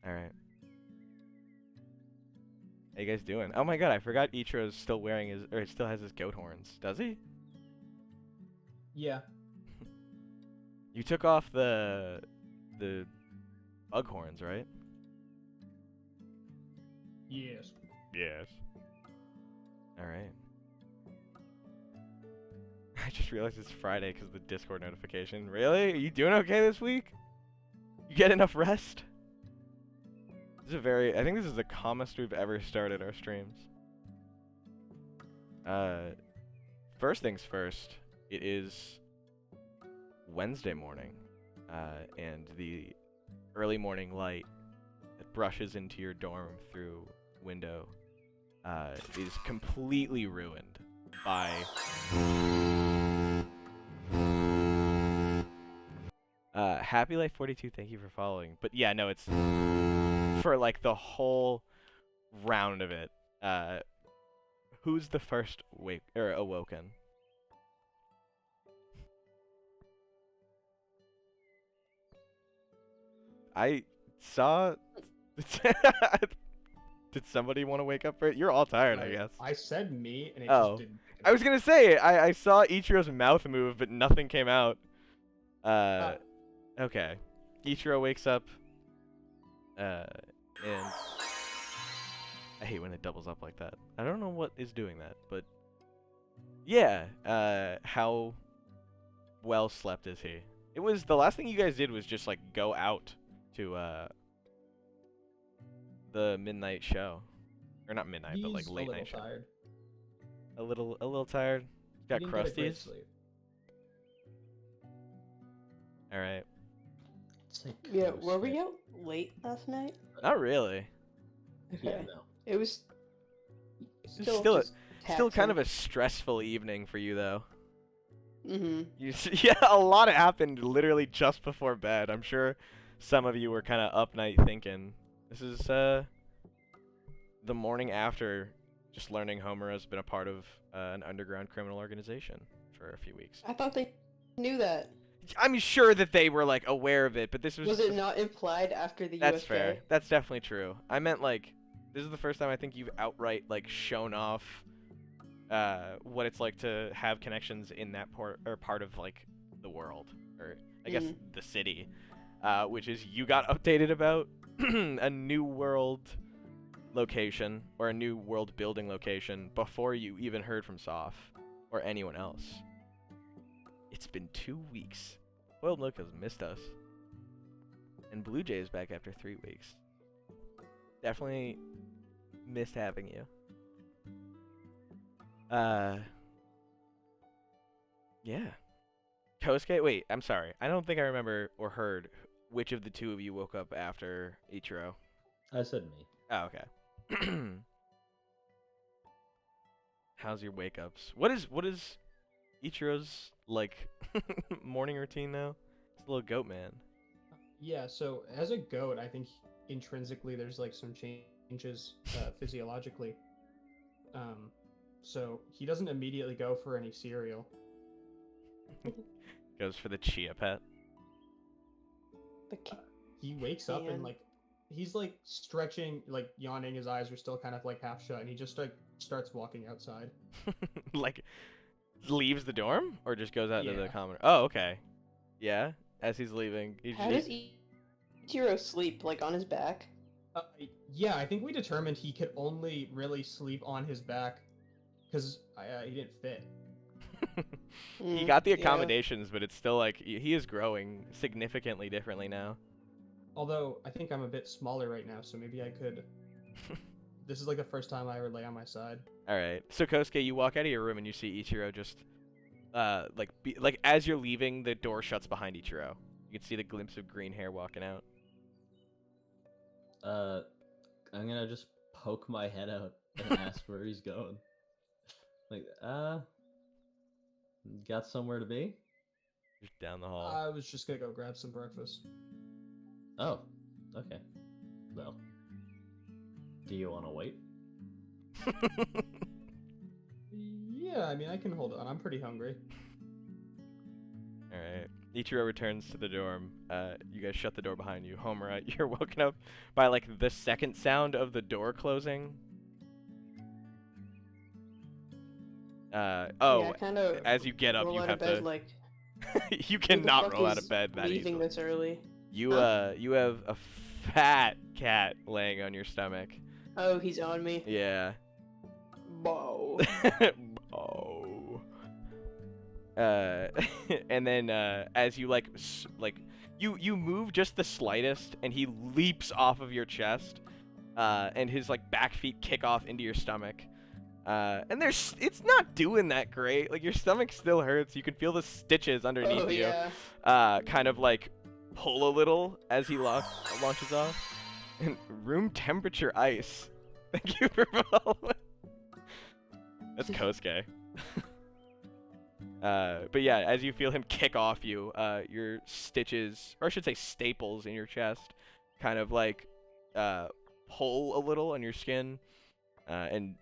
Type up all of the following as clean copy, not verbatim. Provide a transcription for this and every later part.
All right. How you guys doing? Oh my god, I forgot Ichiro's still wearing his, or still has his goat horns. Does he? Yeah. You took off the bug horns, right? Yes. Yes. All right. I just realized it's Friday because of the Discord notification. Really? Are you doing okay this week? You get enough rest? This is I think this is the calmest we've ever started our streams. First things first, it is Wednesday morning, and the early morning light that brushes into your dorm through window is completely ruined by Happy Life 42. Thank you for following. But yeah, no, it's for like the whole round of it. Who's the first awoken? I saw. Did somebody want to wake up for it? You're all tired, I guess. I said me, and it Oh. just didn't. I was gonna say I saw Ichiro's mouth move, but nothing came out. Okay. Ichiro wakes up. And I hate when it doubles up like that. I don't know what is doing that, but yeah. How well slept is he? It was the last thing you guys did was just like go out to the midnight show, or not midnight, but like late night show. Tired. A little tired. Got crusties. All right. Yeah, were we out late last night? Not really. Okay. Yeah, no. It was still kind of a stressful evening for you though. Mm-hmm. Yeah, a lot happened literally just before bed. I'm sure some of you were kind of up night thinking. This is the morning after just learning Homura's been a part of an underground criminal organization for a few weeks. I thought they knew that. I'm sure that they were like aware of it, but this was. Was it not implied after the That's USJ? fair. That's definitely true. I meant like this is the first time I think you've outright like shown off what it's like to have connections in that part of like the world, or I guess the city, which is you got updated about a new world location or a new world building location before you even heard from Soph or anyone else. It's been 2 weeks. Boiled Milk has missed us. And Blue Jay is back after 3 weeks. Definitely missed having you. Yeah. Kosuke, wait, I'm sorry. I don't think I remember or heard which of the two of you woke up after Ichiro. I said me. Oh, okay. How's your wake ups? What is Ichiro's like morning routine now? It's a little goat man. Yeah, so as a goat, I think intrinsically there's like some changes physiologically. So he doesn't immediately go for any cereal. Goes for the chia pet. He wakes up and like he's like stretching, like yawning. His eyes are still kind of like half shut, and he just like starts walking outside. Like leaves the dorm or just goes out into the common? Oh, okay. Yeah, as he's leaving. How does Ichiro sleep? Like on his back? Yeah, I think we determined he could only really sleep on his back because he didn't fit. He got the accommodations, but it's still like he is growing significantly differently now. Although I think I'm a bit smaller right now, so maybe I could. This is like the first time I ever lay on my side. All right. So Kosuke, you walk out of your room and you see Ichiro just like as you're leaving, the door shuts behind Ichiro. You can see the glimpse of green hair walking out. I'm gonna just poke my head out and ask where he's going. Like, got somewhere to be? Just down the hall. I was just gonna go grab some breakfast. Oh, okay. Well, do you want to wait? Yeah, I mean, I can hold on. I'm pretty hungry. All right. Ichiro returns to the dorm. You guys shut the door behind you. Homura, you're woken up by like the second sound of the door closing. Yeah, As you get up, roll you out have of bed, to. like, You who the cannot fuck roll out is of bed that leaving easily. this early? You Huh? you have a fat cat laying on your stomach. Oh, he's on me. Yeah. Whoa. Oh. And then as you you move just the slightest, and he leaps off of your chest, and his like back feet kick off into your stomach. And it's not doing that great. Like your stomach still hurts. You can feel the stitches underneath Oh, you. yeah. Kind of like pull a little as he launches off. And room temperature ice. Thank you for following. That's Kosuke. But yeah, as you feel him kick off you, your stitches, or I should say staples in your chest, kind of like pull a little on your skin, and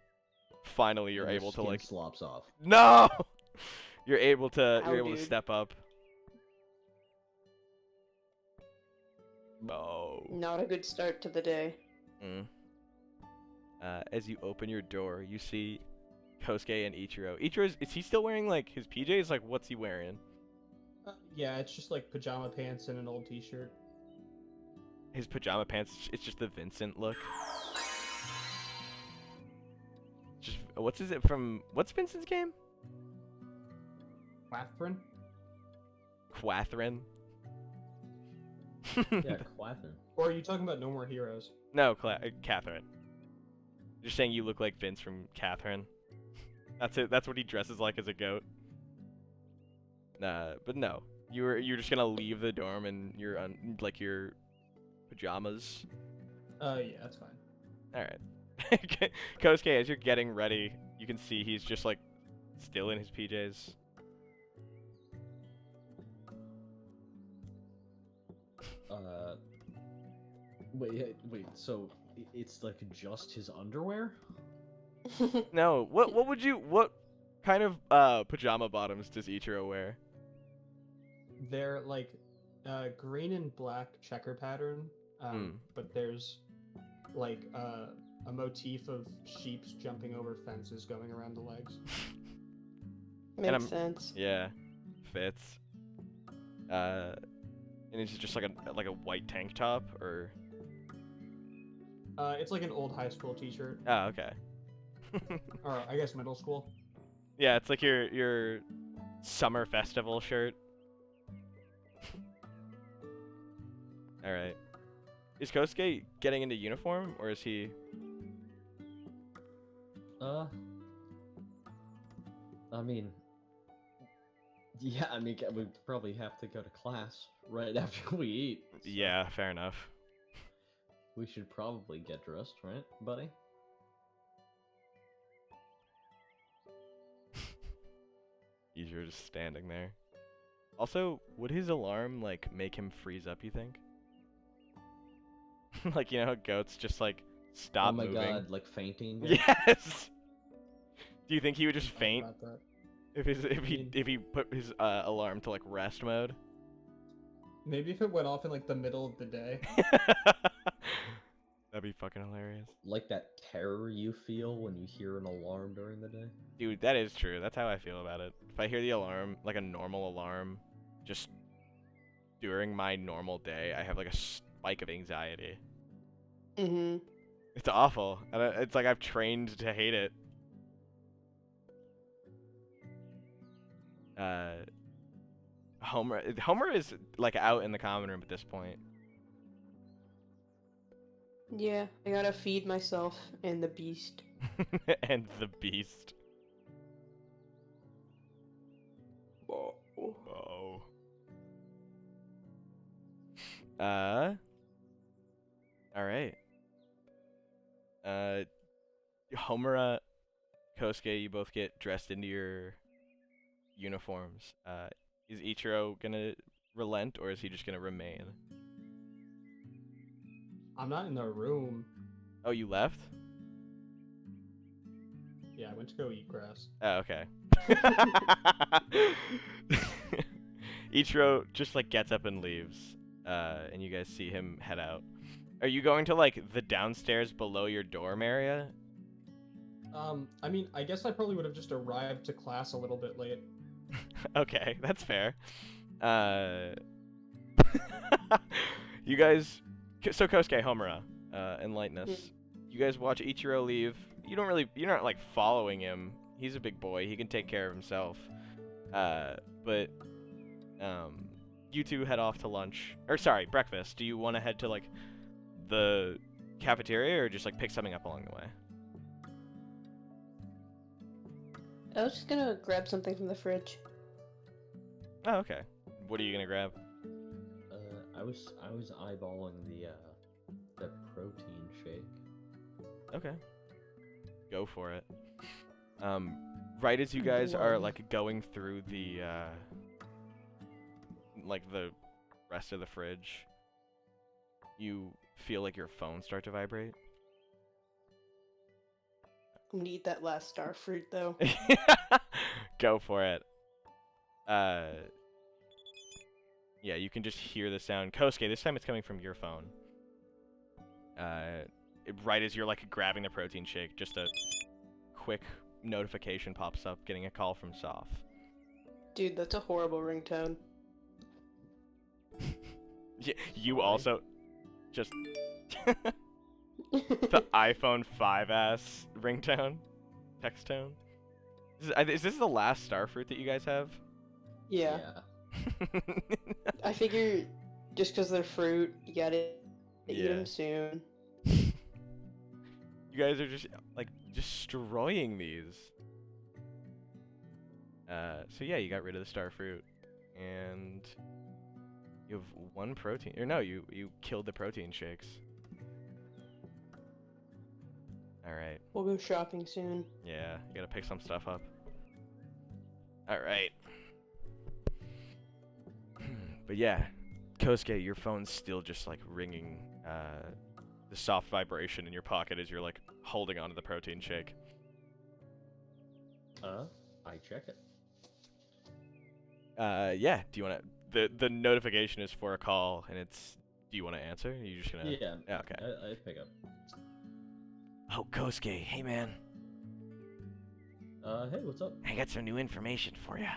finally you're And your able to skin like slops off. no. You're able to Ow, to dude. step up. Oh. Not a good start to the day. Mm. As you open your door, you see Kosuke and Ichiro. Is he still wearing like his PJs? Like, what's he wearing? Yeah, it's just like pajama pants and an old t-shirt. His pajama pants. It's just the Vincent look. Just what's Vincent's game? Catherine? Quathrin. Yeah, Quathrin. Or are you talking about No More Heroes? No, Catherine. Just saying you look like Vince from Catherine. That's it. That's what he dresses like as a goat. But no, you're just gonna leave the dorm in your your pajamas. Yeah, that's fine. All right. Kosuke, as you're getting ready, you can see he's just like still in his PJs. Wait. So it's like just his underwear? No, what kind of pajama bottoms does Ichiro wear? They're like green and black checker pattern, but there's like a motif of sheeps jumping over fences going around the legs. Makes sense. Yeah, fits. And it's just like a white tank top, or It's like an old high school t-shirt, oh, okay. or I guess middle school. Yeah, it's like your summer festival shirt. All right. Is Kosuke getting into uniform, or is he? I mean, yeah, we probably have to go to class right after we eat. So Yeah, fair enough. we should probably get dressed, right, buddy? You're just standing there. Also, would his alarm like make him freeze up, you think? Like, you know how goats just like stop oh my moving? god, like fainting? Yes. Do you think he would just Thought faint about that. if he put his alarm to like rest mode? Maybe if it went off in like the middle of the day. That'd be fucking hilarious. Like that terror you feel when you hear an alarm during the day? Dude, that is true. That's how I feel about it. If I hear the alarm, like a normal alarm, just during my normal day, I have like a spike of anxiety. Mhm. It's awful. And it's like I've trained to hate it. Homer is like out in the common room at this point. Yeah, I gotta feed myself and the beast. And the beast. Whoa. Oh. All right. Homura, Kosuke, you both get dressed into your uniforms. Is Ichiro gonna relent, or is he just gonna remain? I'm not in the room. Oh, you left? Yeah, I went to go eat grass. Oh, okay. Ichiro just like gets up and leaves, and you guys see him head out. Are you going to like the downstairs below your dorm area? I mean, I guess I probably would have just arrived to class a little bit late. Okay, that's fair. You guys, so Kosuke, Homura, enlighten us. You guys watch Ichiro leave. You're not like following him. He's a big boy. He can take care of himself. But you two head off to lunch, or sorry, breakfast. Do you want to head to like the cafeteria or just like pick something up along the way? I was just gonna grab something from the fridge. Oh, okay. What are you gonna grab? I was eyeballing the protein shake. Okay. Go for it. Right as you guys are like going through the like the rest of the fridge, you feel like your phone start to vibrate. I'm gonna eat that last star fruit though. Go for it. Yeah, you can just hear the sound. Kosuke, this time it's coming from your phone. Right as you're like grabbing the protein shake, just a quick notification pops up, getting a call from Soph. Dude, that's a horrible ringtone. You also just the iPhone 5S ringtone, text tone. Is this the last starfruit that you guys have? Yeah. I figure just because they're fruit, you gotta eat them soon. You guys are just like destroying these. So yeah, you got rid of the starfruit, and you have one protein. Or no, you killed the protein shakes. All right. We'll go shopping soon. Yeah, you gotta pick some stuff up. All right. But yeah, Kosuke, your phone's still just like ringing. The soft vibration in your pocket as you're like holding onto the protein shake. I check it. Yeah. Do you want to? The notification is for a call, and it's. Do you want to answer? Are you just gonna? Yeah. Okay. I pick up. Oh, Kosuke, hey man. Hey, what's up? I got some new information for you.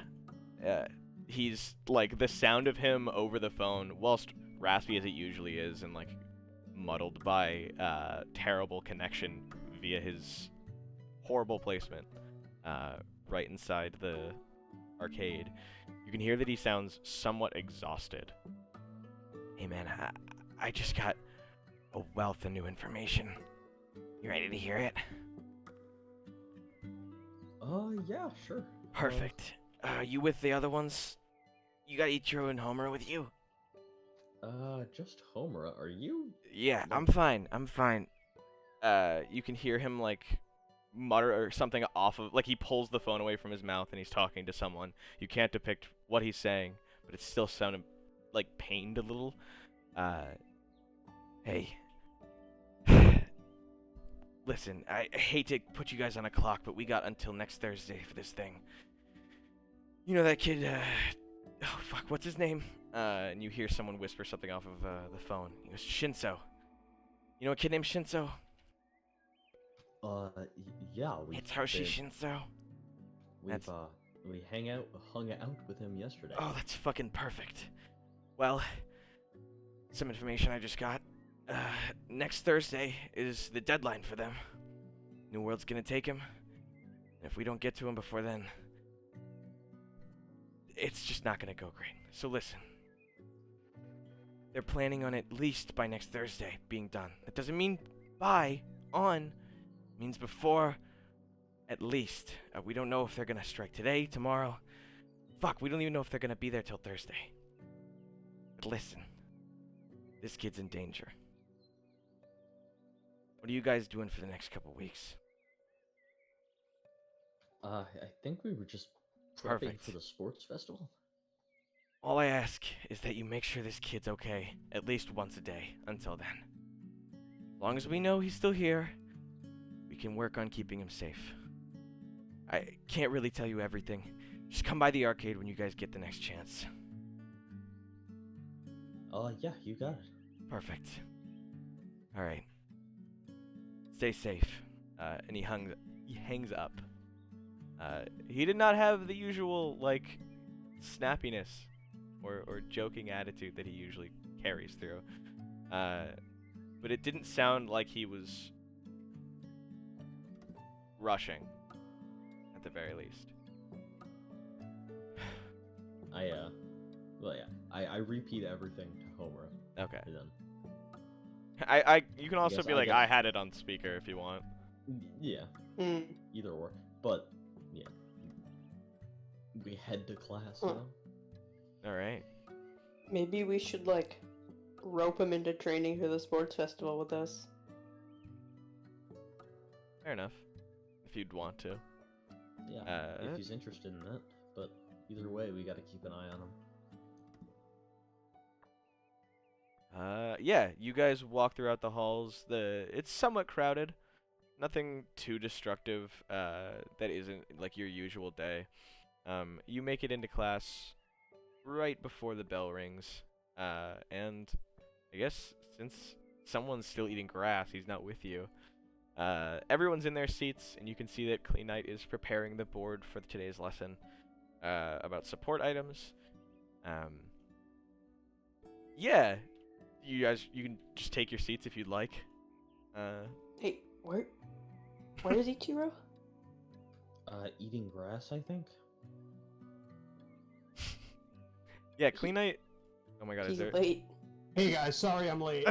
He's like the sound of him over the phone, whilst raspy as it usually is, and like muddled by terrible connection via his horrible placement right inside the arcade. You can hear that he sounds somewhat exhausted. Hey man, I just got a wealth of new information. You ready to hear it? Yeah, sure. Perfect. You with the other ones? You got Ichiro and Homura with you? Just Homura. Are you? Yeah, I'm fine. You can hear him like mutter or something off of, like he pulls the phone away from his mouth and he's talking to someone. You can't depict what he's saying, but it still sounded like pained a little. Hey. Listen, I hate to put you guys on a clock, but we got until next Thursday for this thing. You know that kid, oh fuck, what's his name? And you hear someone whisper something off of the phone. He goes, Shinso. You know a kid named Shinso? Yeah, It's Hoshi Shinso. We hung out with him yesterday. Oh, that's fucking perfect. Well, some information I just got. Next Thursday is the deadline for them. New World's gonna take him. And if we don't get to him before then, it's just not gonna go great. So listen. They're planning on at least by next Thursday being done. That doesn't mean by, on. It means before, at least. We don't know if they're gonna strike today, tomorrow. Fuck, we don't even know if they're gonna be there till Thursday. But listen. This kid's in danger. What are you guys doing for the next couple weeks? I think we were just prepping Perfect. for the sports festival. All I ask is that you make sure this kid's okay at least once a day until then. As long as we know he's still here, we can work on keeping him safe. I can't really tell you everything. Just come by the arcade when you guys get the next chance. Yeah, you got it. Perfect. All right. Stay safe. And he hangs up. He did not have the usual like snappiness or joking attitude that he usually carries through. But it didn't sound like he was rushing, at the very least. I repeat everything to Homer. Okay. And then, You can also guess- be I like, guess- I had it on speaker if you want. yeah, Mm. either or. But yeah, we head to class Huh. now. All right. Maybe we should like rope him into training for the sports festival with us. Fair enough. If you'd want to. Yeah, if he's interested in that. But either way, we got to keep an eye on him. Yeah, you guys walk throughout the halls. It's somewhat crowded. Nothing too destructive that isn't like your usual day. You make it into class right before the bell rings. And I guess since someone's still eating grass, he's not with you. Everyone's in their seats, and you can see that Clean Knight is preparing the board for today's lesson about support items. Yeah, you can just take your seats if you'd like. Hey, where is Ichiro? Eating grass, I think. Yeah, Clean Knight. Oh my God, He's is there? late. Hey guys, sorry I'm late.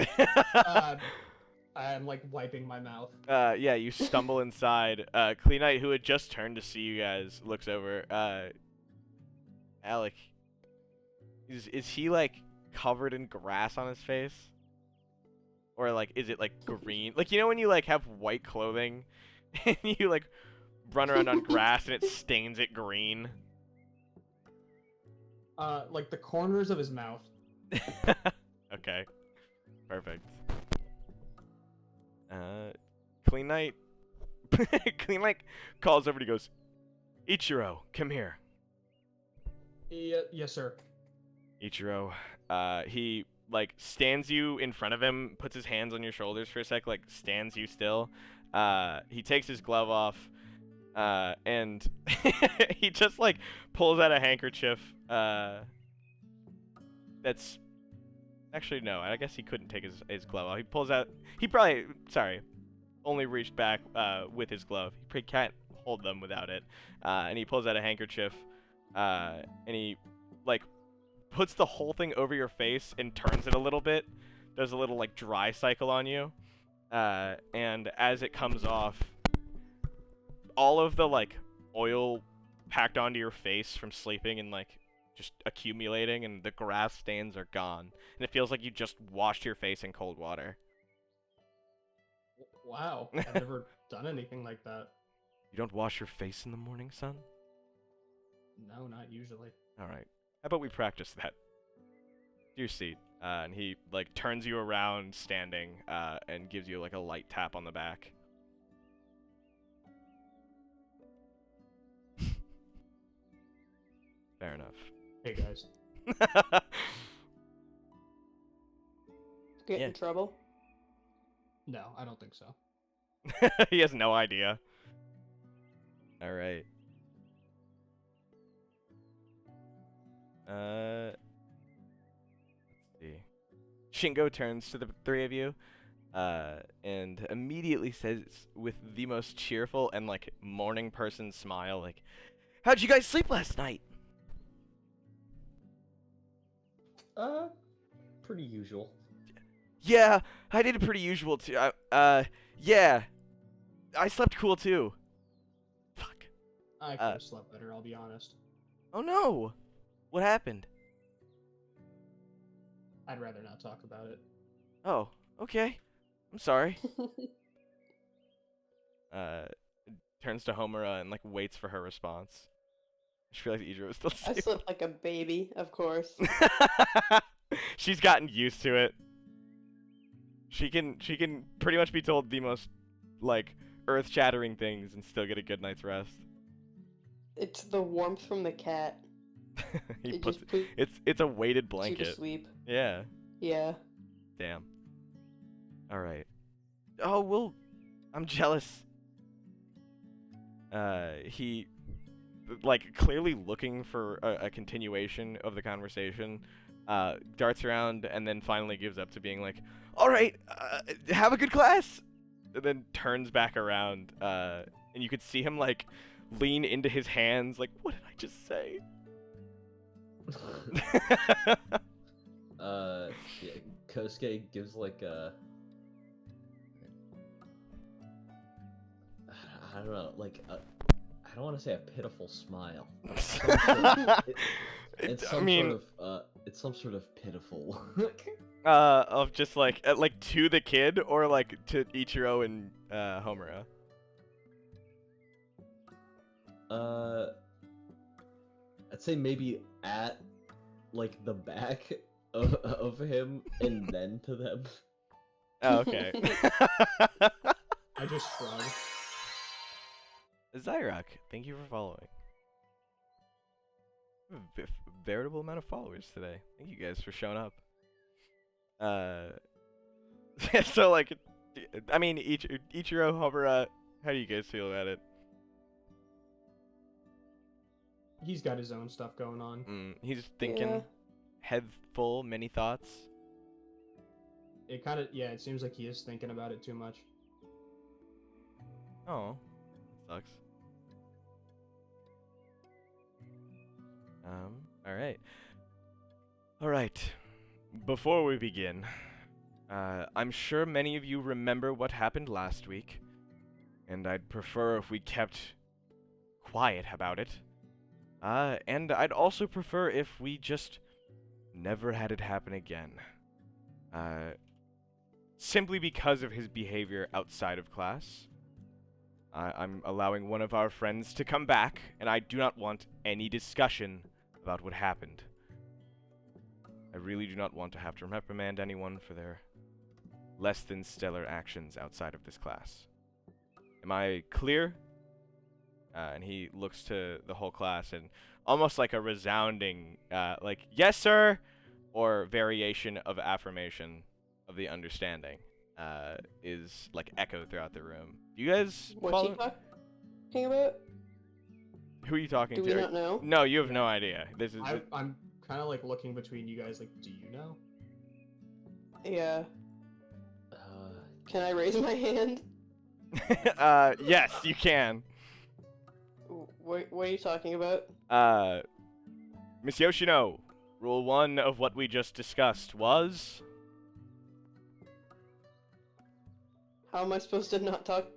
I'm like wiping my mouth. Yeah, you stumble inside. Clean Knight, who had just turned to see you guys, looks over. Alec, is he like covered in grass on his face? Or like, is it like green? Like, you know when you like have white clothing and you like run around on grass and it stains it green? Like the corners of his mouth. Okay, perfect. Clean Knight. Clean Knight calls over and he goes, Ichiro, come here. Yes, sir. Ichiro, he like stands you in front of him, puts his hands on your shoulders for a sec, like stands you still. He takes his glove off, and he just like pulls out a handkerchief. That's actually no. I guess he couldn't take his glove off. He pulls out. He probably only reached back with his glove. He probably can't hold them without it. And he pulls out a handkerchief, and he like puts the whole thing over your face and turns it a little bit. Does a little like dry cycle on you, and as it comes off, all of the like oil packed onto your face from sleeping and like just accumulating, and the grass stains are gone, and it feels like you just washed your face in cold water. Wow, I've never done anything like that. You don't wash your face in the morning, son? No, not usually. All right. How about we practice that? To your seat. And he like turns you around standing and gives you like a light tap on the back. Fair enough. Hey guys. Get Yeah. in trouble? No, I don't think so. He has no idea. All right. Let's see. Shingo turns to the three of you, and immediately says with the most cheerful and like morning person smile, like, "How'd you guys sleep last night?" Pretty usual. Yeah, I did pretty usual too. Yeah, I slept cool too. Fuck. I could have slept better, I'll be honest. Oh no. What happened? I'd rather not talk about it. Oh, okay. I'm sorry. Turns to Homura and like waits for her response. She realizes Idra was still I asleep. slept like a baby, of course. She's gotten used to it. She can pretty much be told the most like earth-shattering things and still get a good night's rest. It's the warmth from the cat. He It puts just puts it's a weighted you to blanket. sleep. Yeah. Yeah. Damn. All right. Oh, well, I'm jealous. He, like, clearly looking for a continuation of the conversation, darts around and then finally gives up to being like, all right, have a good class, and then turns back around, and you could see him, like, lean into his hands, like, what did I just say? Yeah, Kosuke gives like a, I don't know, like a, I don't want to say a pitiful smile. It's some sort of pitiful. Of just like to the kid or like to Ichiro and Homura. I'd say maybe at like the back of him and then to them. Oh, okay. I just shrug. Zyrock, thank you for following. A veritable amount of followers today. Thank you guys for showing up. So like, I mean, Ichiro, Homura, how do you guys feel about it? He's got his own stuff going on. He's thinking, Yeah. head full, many thoughts. It kind of, yeah, it seems like he is thinking about it too much. Oh, sucks. Alright. Alright. Before we begin, I'm sure many of you remember what happened last week, and I'd prefer if we kept quiet about it. And I'd also prefer if we just never had it happen again. Simply because of his behavior outside of class. I'm allowing one of our friends to come back, and I do not want any discussion about what happened. I really do not want to have to reprimand anyone for their less than stellar actions outside of this class. Am I clear? And he looks to the whole class and almost like a resounding, like, yes, sir, or variation of affirmation of the understanding is like echoed throughout the room. Do you guys What's follow? he talking about? Who are you talking Do to? we not know? No, you have no idea. This is I'm kind of like looking between you guys, like, do you know? Yeah. Can I raise my hand? yes, you can. What are you talking about? Miss Yoshino, rule 1 of what we just discussed was... How am I supposed to not talk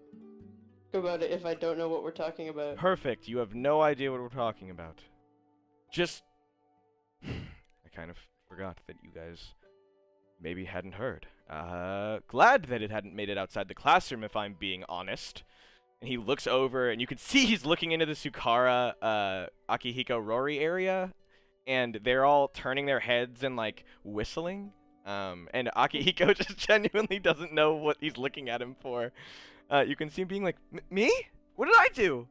about it if I don't know what we're talking about? Perfect, you have no idea what we're talking about. Just... I kind of forgot that you guys maybe hadn't heard. Glad that it hadn't made it outside the classroom, if I'm being honest. And he looks over, and you can see he's looking into the Sukara, Akihiko Rory area, and they're all turning their heads and, like, whistling. And Akihiko just genuinely doesn't know what he's looking at him for. You can see him being like, me? What did I do?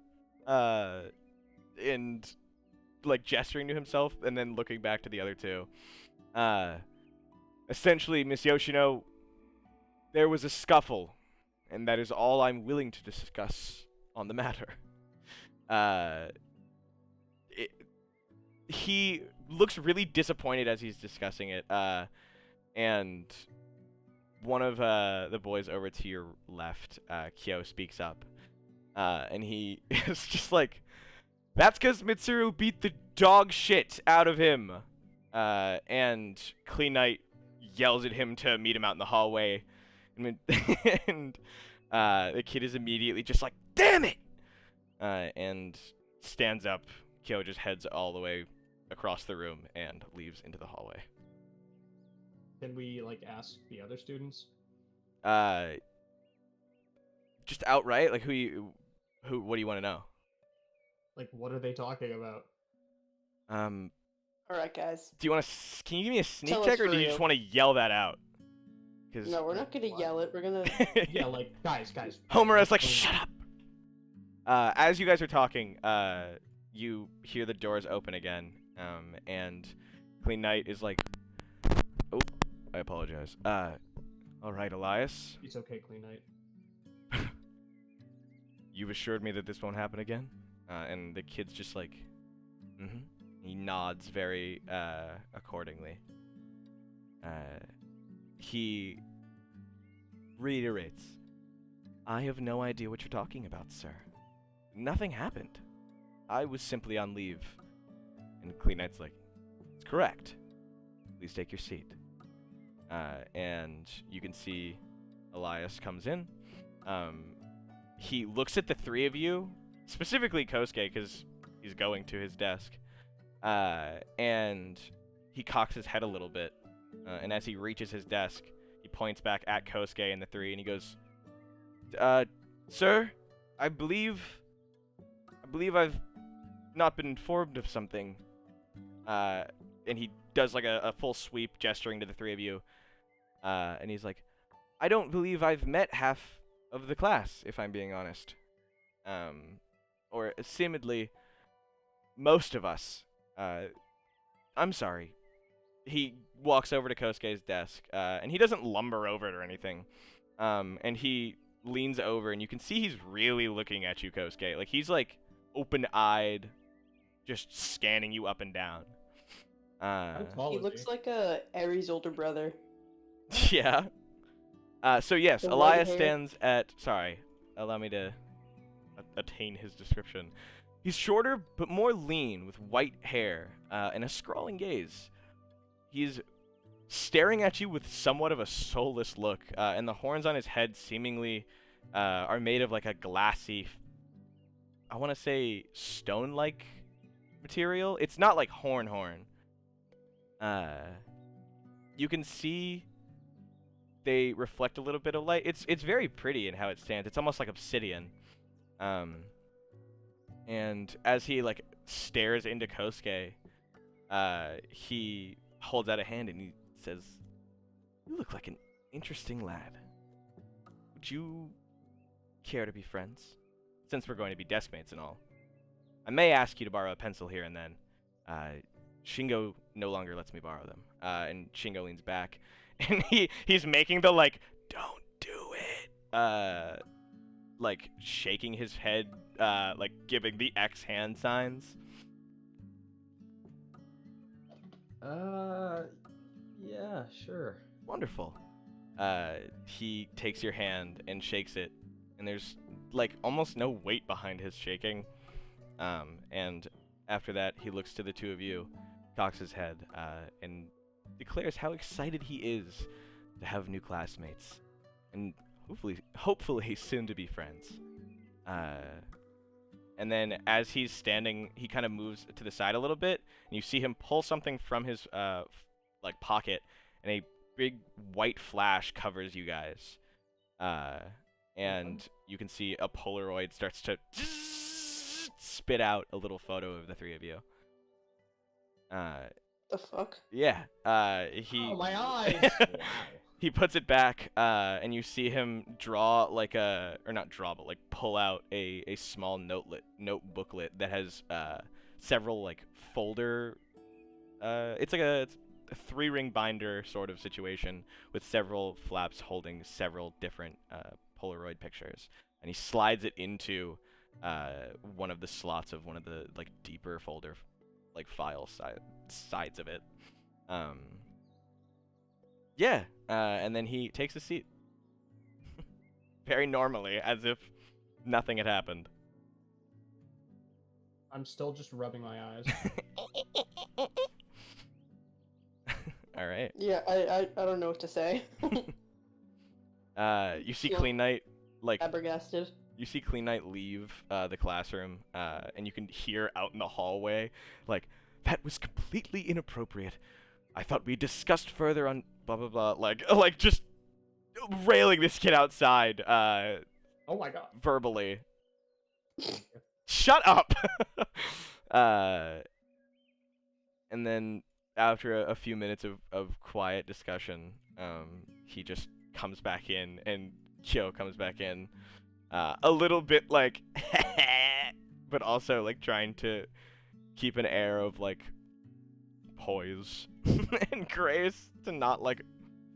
And, like, gesturing to himself, and then looking back to the other two. Essentially, Miss Yoshino, there was a scuffle, and that is all I'm willing to discuss on the matter. He looks really disappointed as he's discussing it, and one of the boys over to your left, Kyo, speaks up, and he is just like, that's because Mitsuru beat the dog shit out of him, and Clean Knight yells at him to meet him out in the hallway, and the kid is immediately just like, damn it! And stands up. Kyo just heads all the way across the room and leaves into the hallway. Can we, like, ask the other students? Just outright, like, what do you want to know? Like, what are they talking about? Alright, guys. Do you want to? Can you give me a sneak Tell us check, or for do you real. just want to yell that out? Cause No, we're not gonna yell it. We're gonna. Yeah, like, guys. Homura's like, shut up. As you guys are talking, you hear the doors open again, and Clean Knight is like, oh, I apologize. All right, Elias. It's okay, Clean Night. You've assured me that this won't happen again? And the kid's just like, mm-hmm. He nods very, accordingly. He reiterates, I have no idea what you're talking about, sir. Nothing happened. I was simply on leave. And Clean Knight's like, it's correct. Please take your seat. And you can see Elias comes in. He looks at the three of you, specifically Kosuke, because he's going to his desk. And he cocks his head a little bit. And as he reaches his desk, he points back at Kosuke and the three, and he goes, Sir, I believe I've not been informed of something. And he does like a full sweep, gesturing to the three of you. And he's like, I don't believe I've met half of the class, if I'm being honest. Or seemingly, most of us. I'm sorry. He walks over to Kosuke's desk, and he doesn't lumber over it or anything. And he leans over, and you can see he's really looking at you, Kosuke. Like, he's, like, open-eyed, just scanning you up and down. He looks like a Aries' older brother. Yeah. So yes, The Elias white hair. stands at... Sorry, allow me to attain his description. He's shorter, but more lean, with white hair, and a scrawling gaze. He's staring at you with somewhat of a soulless look, and the horns on his head seemingly are made of like a glassy, I want to say stone-like material. It's not like horn. You can see they reflect a little bit of light. It's very pretty in how it stands. It's almost like obsidian. And as he like stares into Kosuke, he holds out a hand and he says, "You look like an interesting lad. Would you care to be friends? Since we're going to be desk mates and all. I may ask you to borrow a pencil here and then. Shingo no longer lets me borrow them." And Shingo leans back, and he's making the like, "Don't do it," like shaking his head, like giving the X hand signs. Yeah, sure. Wonderful. He takes your hand and shakes it, and there's like almost no weight behind his shaking. And after that, he looks to the two of you, cocks his head, and declares how excited he is to have new classmates, and hopefully soon to be friends. And then as he's standing, he kind of moves to the side a little bit, and you see him pull something from his like pocket, and a big white flash covers you guys. And you can see a Polaroid starts to spit out a little photo of the three of you. The fuck? Yeah. Oh, my eyes! Wow. He puts it back, and you see him draw like like pull out a small note booklet that has several like folder. It's like a 3-ring binder sort of situation with several flaps holding several different Polaroid pictures, and he slides it into one of the slots of one of the like deeper folder like file sides of it. Yeah, and then he takes a seat. Very normally, as if nothing had happened. I'm still just rubbing my eyes. All right. Yeah, I don't know what to say. You see Yeah. Clean Knight, like, Flabbergasted. you see Clean Knight leave the classroom, and you can hear out in the hallway, like, "That was completely inappropriate. I thought we discussed further on blah blah blah," like just railing this kid outside, Oh my god. verbally. Shut up. And then after a few minutes of quiet discussion, he just comes back in, and Kyo comes back in, a little bit like, but also like trying to keep an air of like poise and grace to not like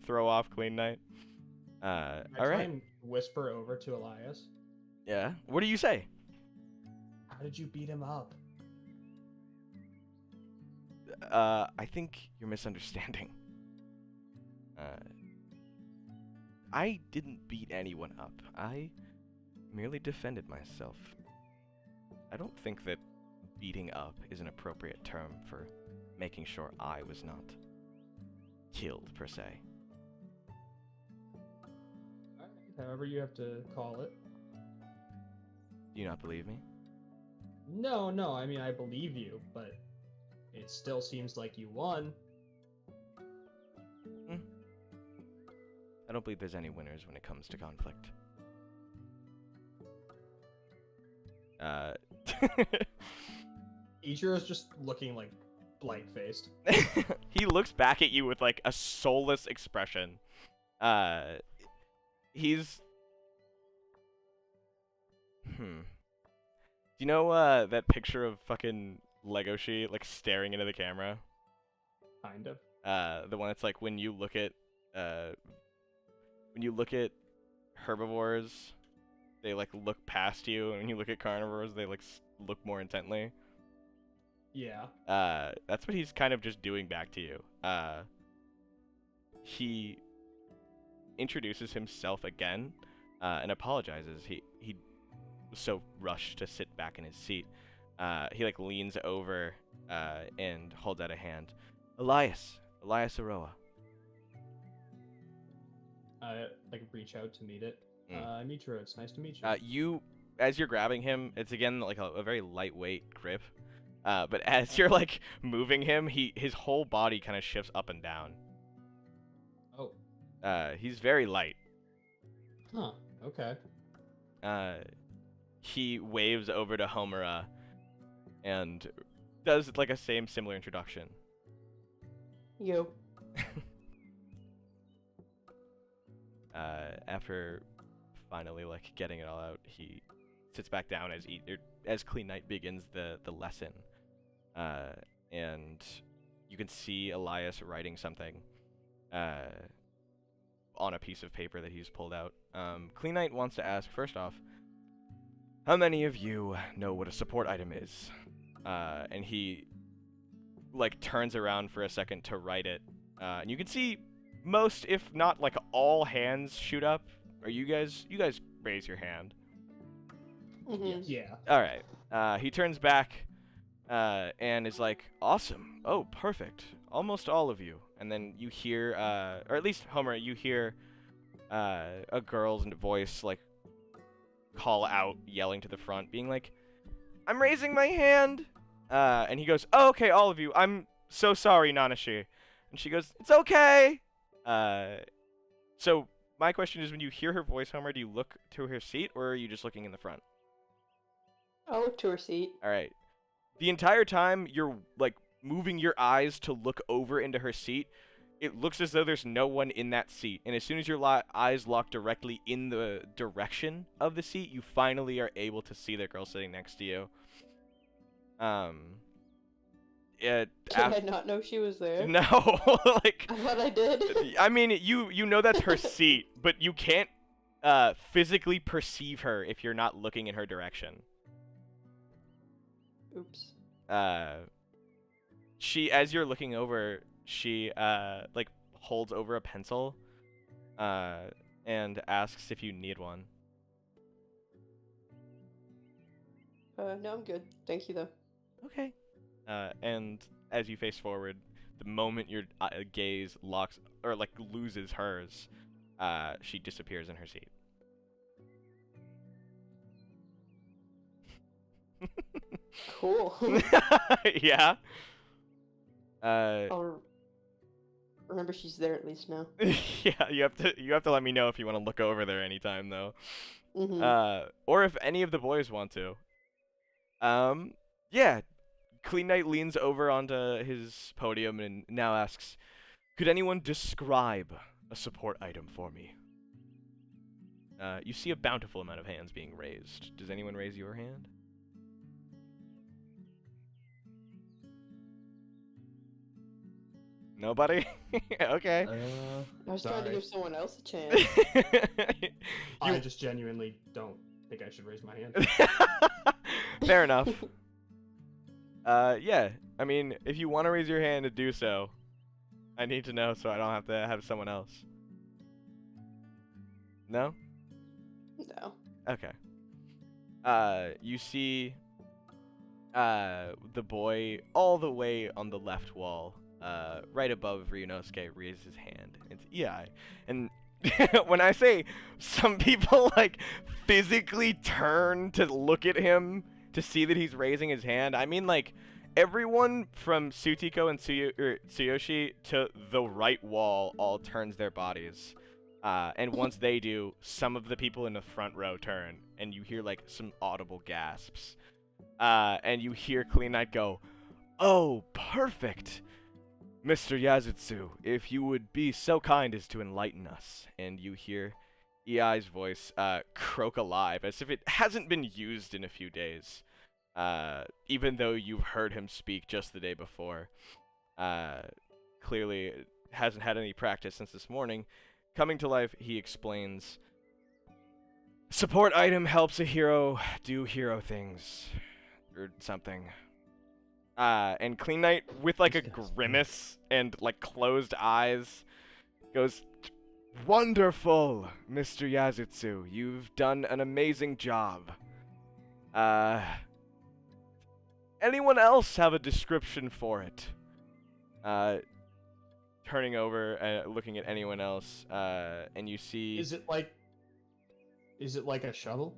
throw off Clean Night. I All try right. and whisper over to Elias. Yeah. What do you say? How did you beat him up? I think you're misunderstanding. I didn't beat anyone up. I merely defended myself. I don't think that beating up is an appropriate term for making sure I was not killed, per se. Alright, however you have to call it. Do you not believe me? No, I mean, I believe you, but it still seems like you won. I don't believe there's any winners when it comes to conflict. Ichiro's just looking like blank-faced. He looks back at you with like a soulless expression. He's Do you know that picture of fucking Legoshi like staring into the camera? Kind of. The one that's like when you look at herbivores, they like look past you, and when you look at carnivores, they like look more intently. Yeah. That's what he's kind of just doing back to you. He introduces himself again, and apologizes. He was so rushed to sit back in his seat. He like leans over, and holds out a hand. Elias Aroa. I like reach out to meet it. Ichiro, it's nice to meet you. As you're grabbing him, it's again like a very lightweight grip. But as you're like moving him, his whole body kind of shifts up and down. Oh. He's very light. Huh. Okay. He waves over to Homura and does like a similar introduction. Yo. After finally like getting it all out, he sits back down as Clean Night begins the lesson. And you can see Elias writing something on a piece of paper that he's pulled out. Clean Night wants to ask, first off, how many of you know what a support item is? And he like turns around for a second to write it. And you can see most, if not like all, hands shoot up. Are you guys raise your hand. Mm-hmm. Yeah. All right. He turns back and is like, awesome. Oh, perfect. Almost all of you. And then you hear, or at least Homura, you hear a girl's voice like call out, yelling to the front, being like, I'm raising my hand. And he goes, oh, okay, all of you. I'm so sorry, Nanashi. And she goes, it's okay. So my question is, when you hear her voice, Homer, do you look to her seat, or are you just looking in the front? I'll look to her seat. All right. The entire time you're like moving your eyes to look over into her seat, it looks as though there's no one in that seat. And as soon as your eyes lock directly in the direction of the seat, you finally are able to see the girl sitting next to you. Did I not know she was there? No, like I thought I did. I mean, you know that's her seat, but you can't physically perceive her if you're not looking in her direction. Oops. She, as you're looking over, she like holds over a pencil and asks if you need one. No, I'm good. Thank you, though. Okay. And as you face forward, the moment your gaze locks or like loses hers, she disappears in her seat. Cool. Yeah. I'll remember she's there at least now. Yeah, you have to let me know if you want to look over there anytime though. Mm-hmm. Or if any of the boys want to. Yeah. Clean Night leans over onto his podium and now asks, could anyone describe a support item for me? You see a bountiful amount of hands being raised. Does anyone raise your hand? Nobody? Okay. I was trying to Sorry. give someone else a chance. I just genuinely don't think I should raise my hand. Fair enough. Yeah. I mean, if you want to raise your hand to do so, I need to know so I don't have to have someone else. No? No. Okay. You see the boy all the way on the left wall, right above Ryunosuke, raises his hand. It's Ei. And when I say some people like physically turn to look at him to see that he's raising his hand, I mean like everyone from Sutiko and Tsuyoshi to the right wall all turns their bodies. And once they do, some of the people in the front row turn, and you hear like some audible gasps. And you hear Clean Knight go, "Oh, perfect! Mr. Yazutsu, if you would be so kind as to enlighten us." And you hear Ei's voice croak alive, as if it hasn't been used in a few days. Even though you've heard him speak just the day before. Clearly hasn't had any practice since this morning. Coming to life, he explains, "Support item helps a hero do hero things." Or something. And Clean Knight, with like a grimace and like closed eyes, goes, "Wonderful, Mr. Yazutsu. You've done an amazing job. Anyone else have a description for it?" Turning over and looking at anyone else, and you see... Is it like a shovel?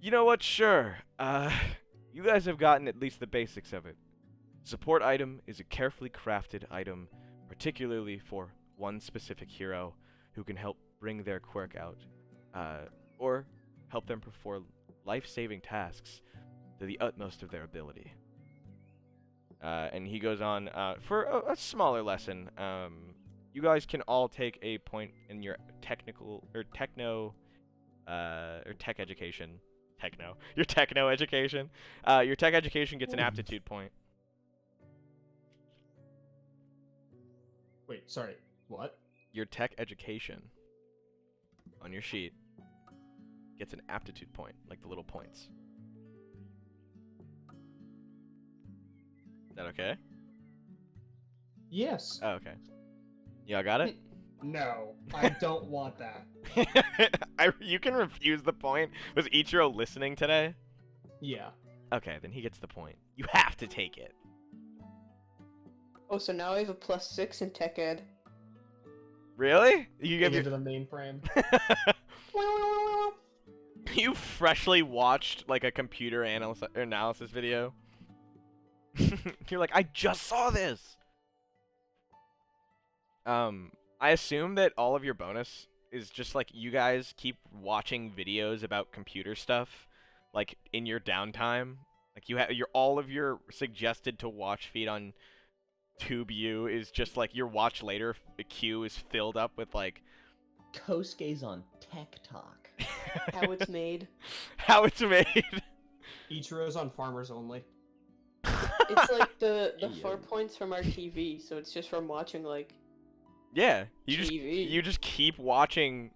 You know what? Sure. You guys have gotten at least the basics of it. Support item is a carefully crafted item, particularly for one specific hero who can help bring their quirk out, or help them perform life-saving tasks to the utmost of their ability. And he goes on for a smaller lesson. You guys can all take a point in your technical or techno or tech education. Your techno education. Your tech education gets an aptitude point. Wait, sorry. What? Your tech education on your sheet gets an aptitude point, like the little points. Is that okay? Yes. Oh, okay. Y'all got it? No, I don't want that. You can refuse the point. Was Ichiro listening today? Yeah. Okay, then he gets the point. You have to take it. Oh, so now I have a +6 in tech ed. Really? You give Into your... the mainframe. You freshly watched like a computer analysis video. You're like, I just saw this. I assume that all of your bonus is just like you guys keep watching videos about computer stuff, like in your downtime. Like you have all of your suggested to watch feed on TubeU is just like your watch later queue is filled up with like Kosuke's on Tech Talk. How it's made. How it's made. Ichiro's on Farmers Only. It's like the Yeah. 4 points from our TV, so it's just from watching like Yeah, TV. you just keep watching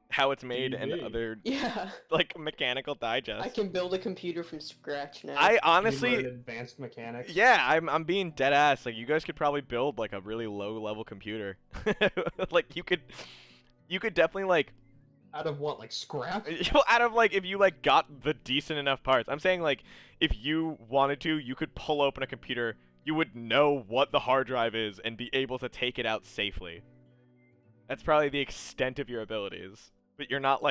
How It's Made and TV. other Yeah. like mechanical digests. I can build a computer from scratch now. I You honestly, learn advanced mechanics. yeah, I'm being dead ass. Like you guys could probably build like a really low level computer. Like you could definitely like Out of what, like scrap? out of like if you like got the decent enough parts. I'm saying like if you wanted to, you could pull open a computer. You would know what the hard drive is and be able to take it out safely. That's probably the extent of your abilities. But you're not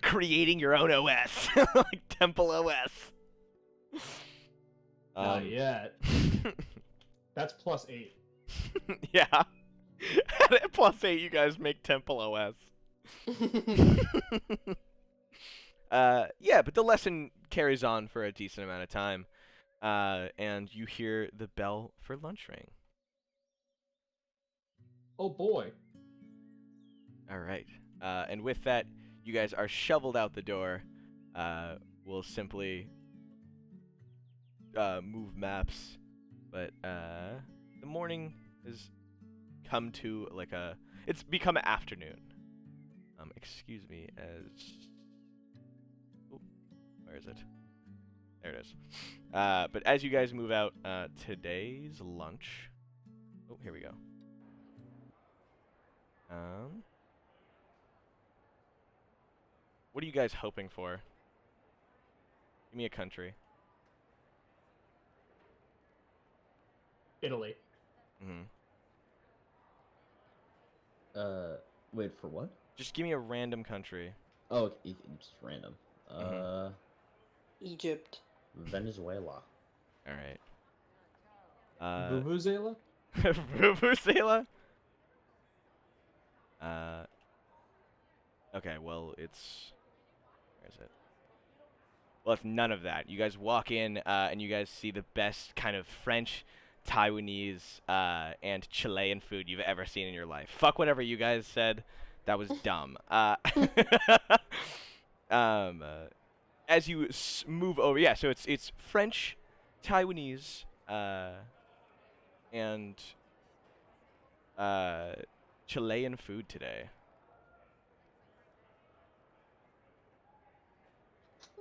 creating your own OS like Temple OS. Not yet. That's +8. Yeah. At +8, you guys make Temple OS. Yeah, but the lesson carries on for a decent amount of time, and you hear the bell for lunch ring. Oh boy. All right, and with that, you guys are shoveled out the door. We'll simply move maps, but the morning has come to like it's become afternoon. Excuse me as. Ooh, where is it? There it is. But as you guys move out, today's lunch. Oh, here we go. What are you guys hoping for? Give me a country. Italy. Mm-hmm. Wait for what? Just give me a random country. Oh, just random. Egypt. Venezuela. All right. Vuvuzela? Vuvuzela? Okay, well, it's... Where is it? Well, it's none of that. You guys walk in, and you guys see the best kind of French, Taiwanese, and Chilean food you've ever seen in your life. Fuck whatever you guys said. That was dumb. As you move over... Yeah, so it's French, Taiwanese, and Chilean food today.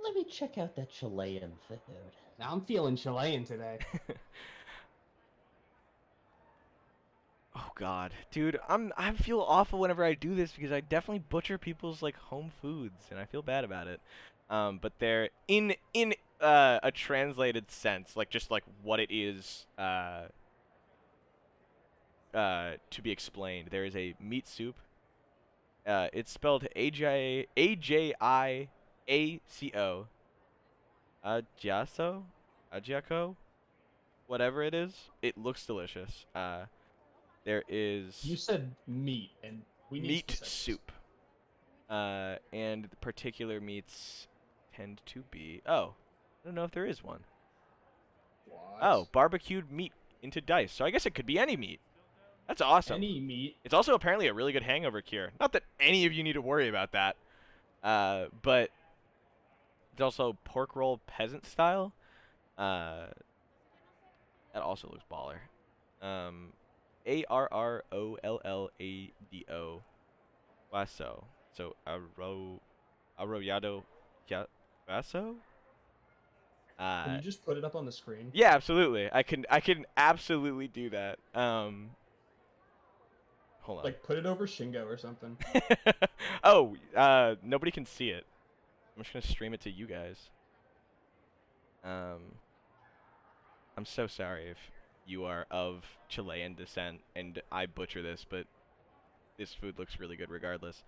Let me check out that Chilean food. Now I'm feeling Chilean today. Oh God, dude, I feel awful whenever I do this because I definitely butcher people's like home foods and I feel bad about it. But they're in a translated sense, like just like what it is to be explained. There is a meat soup. It's spelled Ajiaco. Ajiaco? Whatever it is. It looks delicious. There is... You said meat, and we need meat specifics. soup. And the particular meats tend to be... Oh, I don't know if there is one. What? Oh, barbecued meat into dice. So I guess it could be any meat. That's awesome. Any meat. It's also apparently a really good hangover cure. Not that any of you need to worry about that. But it's also pork roll peasant style. That also looks baller. ARROLLADO. Vaso. So arrollado vaso? Can you just put it up on the screen? Yeah, absolutely. I can absolutely do that. Hold on. Like, put it over Shingo or something. Oh, nobody can see it. I'm just gonna stream it to you guys. I'm so sorry if you are of Chilean descent and I butcher this, but this food looks really good regardless.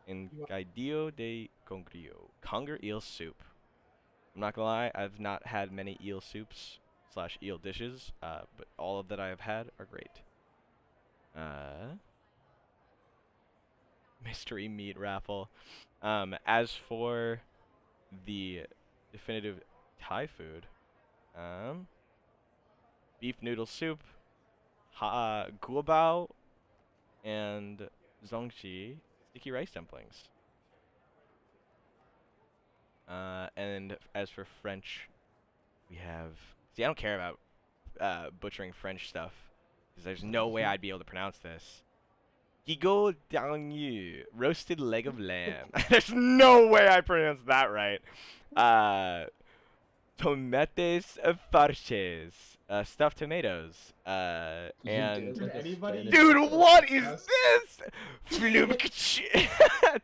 Engadio de congrio. Conger eel soup. I'm not gonna lie, I've not had many eel soups / eel dishes, but all of that I have had are great. Mystery meat raffle. As for the definitive Thai food, beef noodle soup, guobao, and zongji, sticky rice dumplings. And as for French, we have... See, I don't care about butchering French stuff, because there's no way I'd be able to pronounce this. Gigot d'agneau, roasted leg of lamb. There's no way I pronounced that right. Tomates farces, stuffed tomatoes, and... Did anybody... Dude, what is this?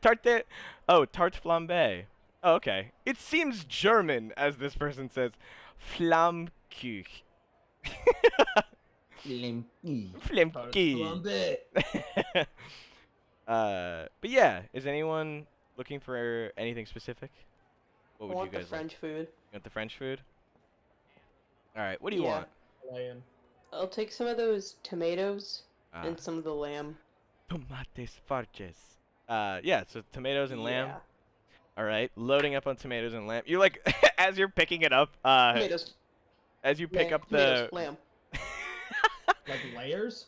Tarte... Oh, tarte flambé. Oh, okay. It seems German, as this person says. Flammkuch. Flammkuch. But yeah, is anyone looking for anything specific? What I would want you the guys French food. You want the French food? Alright, what do you Yeah. want? Chilean. I'll take some of those tomatoes and some of the lamb. Tomates farces. Yeah, so tomatoes and lamb. Yeah. Alright, loading up on tomatoes and lamb. You're like, as you're picking it up, Tomatoes. as you pick lamb, up the... tomatoes, lamb. Like layers?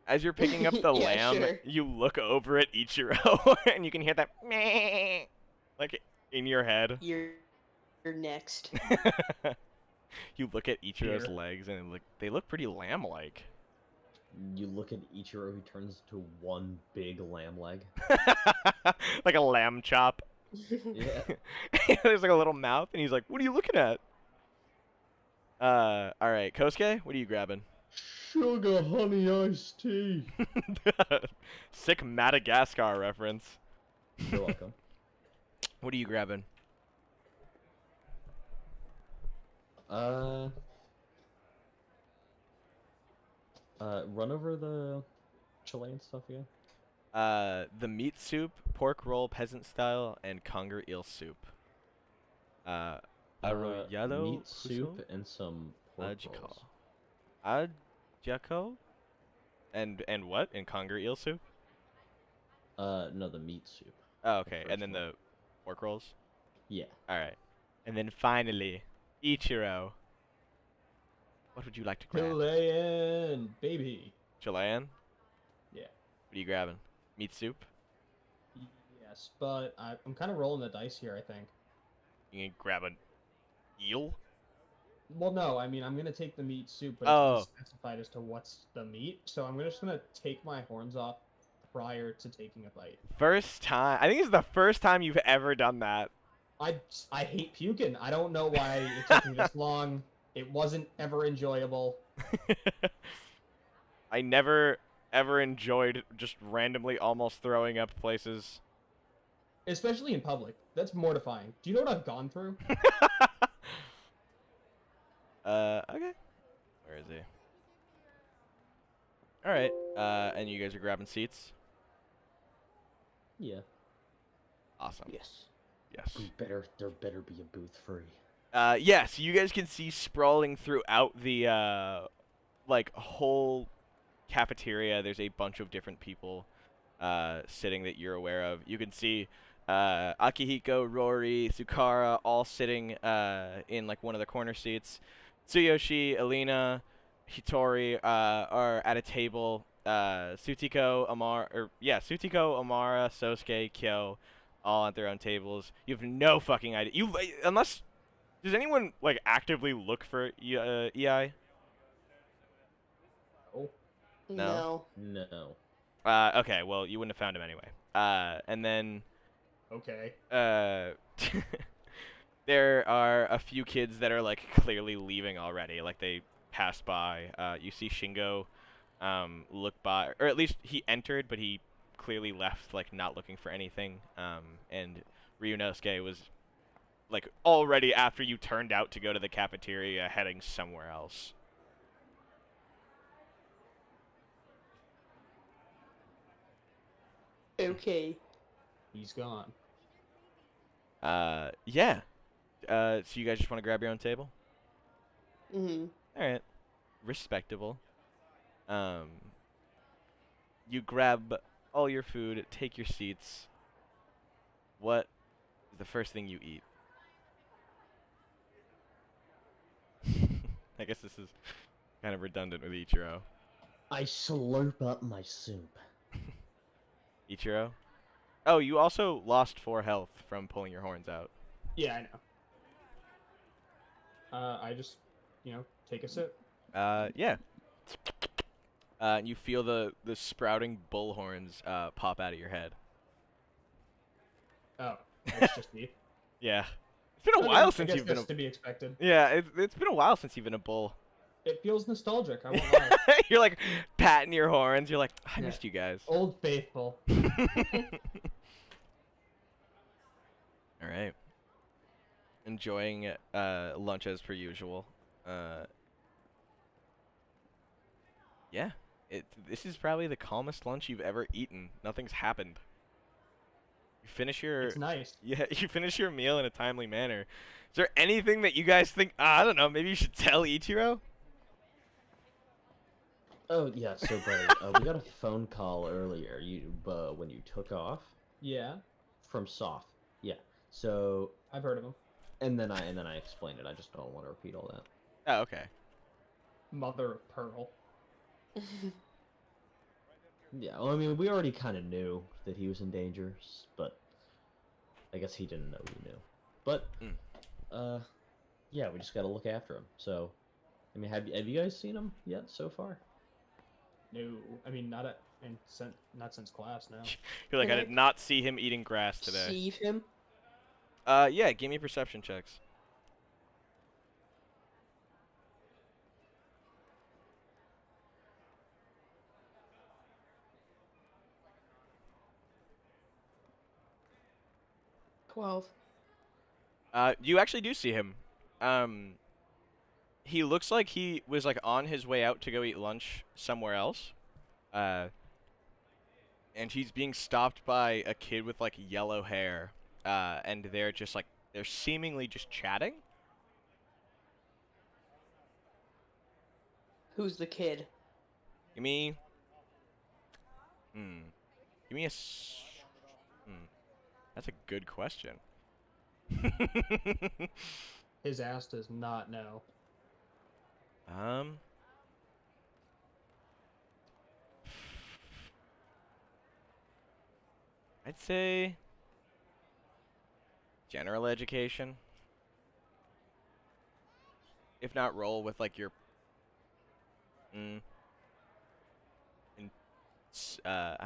As you're picking up the Yeah, lamb, sure. you look over at Ichiro, and you can hear that meh, like in your head. You're next. You look at Ichiro's Here. legs, and they look pretty lamb-like. you look at Ichiro, who turns to one big lamb leg. Like a lamb chop. Yeah. There's like a little mouth, and he's like, "What are you looking at?" All right, Kosuke, what are you grabbing? Sugar honey iced tea. Sick Madagascar reference. You're welcome. What are you grabbing? Run over the Chilean stuff again. The meat soup, pork roll peasant style, and conger eel soup. Arroyado meat soup and some pork rolls. Ajako? And what? And conger eel soup? No, the meat soup. Oh, okay. first And then one. the pork rolls? Yeah. Alright. And then finally, Ichiro. What would you like to grab? Chilean, baby. Chilean? Yeah. What are you grabbing? Meat soup? Yes, but I'm kind of rolling the dice here, I think. You can grab an eel? Well, no, I mean, I'm going to take the meat soup, but Oh. it's not specified as to what's the meat, so I'm just going to take my horns off prior to taking a bite. First time. I think it's the first time you've ever done that. I hate puking. I don't know why it took me this long. It wasn't ever enjoyable. I never ever enjoyed just randomly almost throwing up places. Especially in public. That's mortifying. Do you know what I've gone through? Okay. Where is he? Alright, and you guys are grabbing seats? Yeah. Awesome. Yes. Yes. There better be a booth free. Yes, you guys can see sprawling throughout the, like, whole cafeteria, there's a bunch of different people, sitting that you're aware of. You can see, Akihiko, Rory, Tsukara, all sitting, in, like, one of the corner seats. Tsuyoshi, Alina, Hitori, are at a table. Sutiko, Amara, Sosuke, Kyo, all at their own tables. You have no fucking idea. Unless, does anyone, like, actively look for EI? Oh. No? No. No. Okay, well, you wouldn't have found him anyway. And then, Okay. there are a few kids that are, like, clearly leaving already. Like, they passed by. You see Shingo, look by, or at least he entered, but he clearly left, like, not looking for anything. And Ryunosuke was, like, already after you turned out to go to the cafeteria, heading somewhere else. Okay. He's gone. Yeah. So you guys just want to grab your own table? Mhm. Alright. Respectable. You grab all your food, take your seats. What is the first thing you eat? I guess this is kind of redundant with Ichiro. I slurp up my soup. Ichiro? Oh, you also lost 4 health from pulling your horns out. Yeah, I know. I just, take a sip. Yeah. And you feel the sprouting bull horns pop out of your head. Oh, that's just me. Yeah. It's been a while since I guess you've been that's a... to be expected. Yeah, it's been a while since you've been a bull. It feels nostalgic, I won't lie. You're like patting your horns. You're like, I Yeah. missed you guys. Old Faithful. All right. Enjoying lunch as per usual. Yeah. This is probably the calmest lunch you've ever eaten. Nothing's happened. You finish your It's nice. Yeah, you finish your meal in a timely manner. Is there anything that you guys think? I don't know. Maybe you should tell Ichiro. Oh yeah, so buddy, we got a phone call earlier. When you took off Yeah, from Soft. Yeah. So I've heard of him. and then I explained it. I just don't want to repeat all that. Oh, okay. Mother of Pearl. Yeah. Well, I mean, we already kind of knew that he was in danger, but I guess he didn't know we knew. But yeah, we just got to look after him. So, I mean, have you guys seen him yet so far? No, I mean not since class. No. You're like, I Can I did not see him eating grass today. See him? Yeah, give me perception checks. $12. You actually do see him. He looks like he was like on his way out to go eat lunch somewhere else. And he's being stopped by a kid with like yellow hair. And they're just like they're seemingly just chatting. Who's the kid? Give me. Give me a. That's a good question. His ass does not know. I'd say general education. If not, roll with like your. I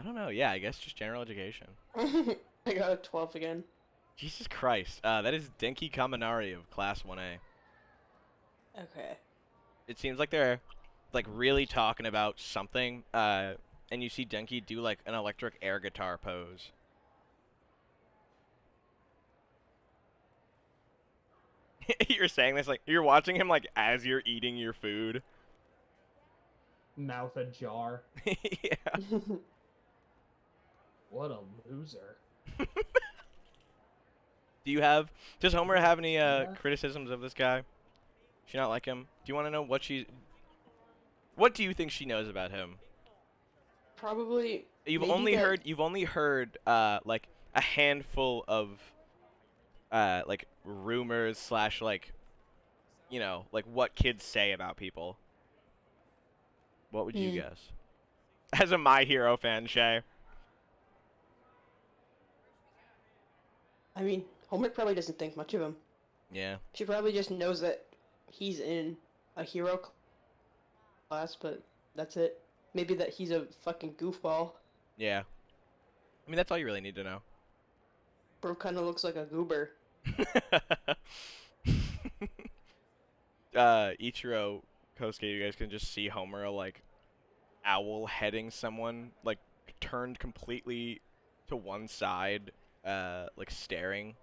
don't know. Yeah, I guess just general education. I got a 12 again. Jesus Christ. That is Denki Kaminari of Class 1A. Okay. It seems like they're like really talking about something. And you see Denki do like an electric air guitar pose. You're saying this like you're watching him like as you're eating your food. Mouth ajar. Yeah. What a loser. Does Homer have any criticisms of this guy? She not like him? Do you want to know what do you think she knows about him? Probably. You've maybe only that- heard like a handful of like rumors slash like like what kids say about people. What would you guess? As a My Hero fan, Shay. I mean, Homer probably doesn't think much of him. Yeah. She probably just knows that he's in a hero class, but that's it. Maybe that he's a fucking goofball. Yeah. I mean, that's all you really need to know. Bro kind of looks like a goober. Ichiro, Kosuke, you guys can just see Homer like owl heading someone like turned completely to one side, like staring.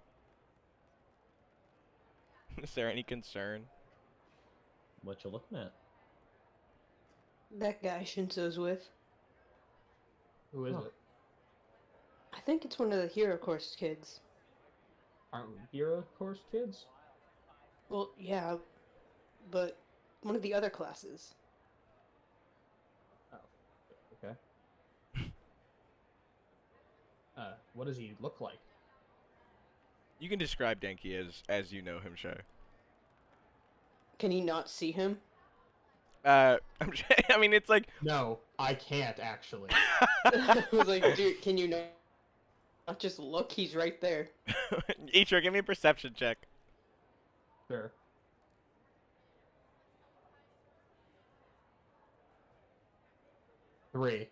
Is there any concern? What you looking at? That guy Shinso's with. Who is Huh. it? I think it's one of the hero course kids. Aren't we hero course kids? Well, yeah, but one of the other classes. Okay. What does he look like? You can describe Denki as you know him, Shay. Can you not see him? I mean, it's like No, I can't actually. I was like, dude, can you not just look? He's right there. Ichiro, give me a perception check. Sure. Three.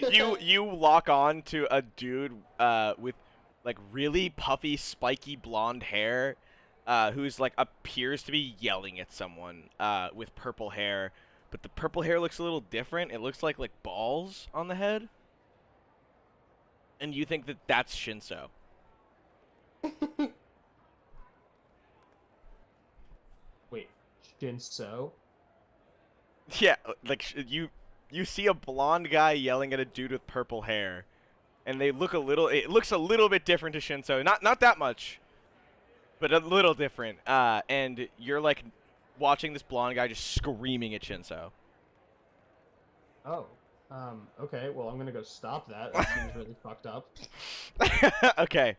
You lock on to a dude with like really puffy, spiky blonde hair, who's like appears to be yelling at someone with purple hair, but the purple hair looks a little different. It looks like balls on the head, and you think that that's Shinso. Wait, Shinso? Yeah, like you see a blonde guy yelling at a dude with purple hair, and they look it looks a little bit different to Shinso. Not that much, but a little different. And you're like watching this blonde guy just screaming at Shinso. Oh. Okay, well, I'm gonna go stop that. That seems really fucked up. Okay.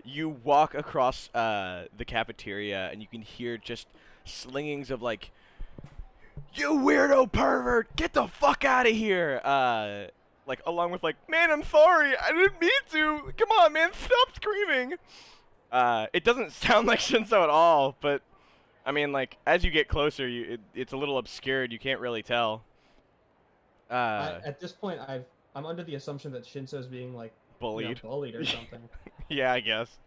You walk across the cafeteria, and you can hear just slingings of like, "You weirdo pervert! Get the fuck out of here!" Like along with like, "Man, I'm sorry. I didn't mean to. Come on, man, stop screaming." It doesn't sound like Shinso at all, but I mean, like as you get closer, it's a little obscured. You can't really tell. At this point, I'm under the assumption that Shinso's being like bullied. Bullied or something. Yeah, I guess.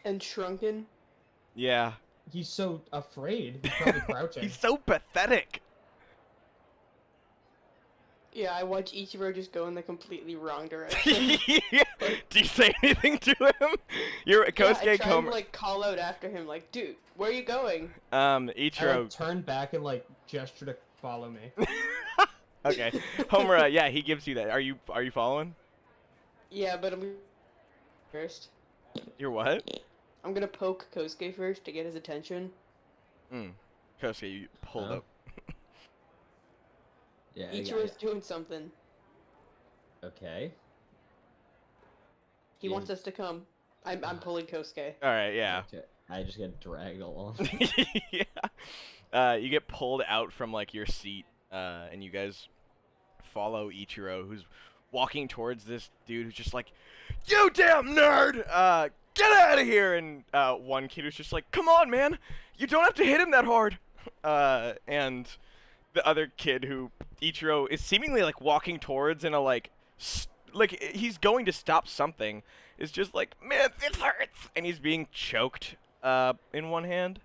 And shrunken. Yeah. He's so afraid. He's probably crouching. He's so pathetic. Yeah, I watch Ichiro just go in the completely wrong direction. Yeah. Do you say anything to him? You're Kosuke I try and like call out after him, like, dude, where are you going? I Ichiro. like, turn back and like gesture to follow me. Okay. Homura, yeah, he gives you that. Are you following? Yeah, but I'm first. You're what? I'm gonna poke Kosuke first to get his attention. Kosuke, you pulled up. Yeah. Ichiro's doing something. Okay. He wants us to come. I'm pulling Kosuke. All right, yeah. Okay. I just get dragged along. Yeah. You get pulled out from like your seat, and you guys follow Ichiro, who's walking towards this dude who's just like, "You damn nerd! Get out of here!" And one kid who's just like, "Come on, man! You don't have to hit him that hard." And the other kid who Ichiro is seemingly like walking towards in a like he's going to stop something, is just like, "Man, this hurts!" And he's being choked in one hand.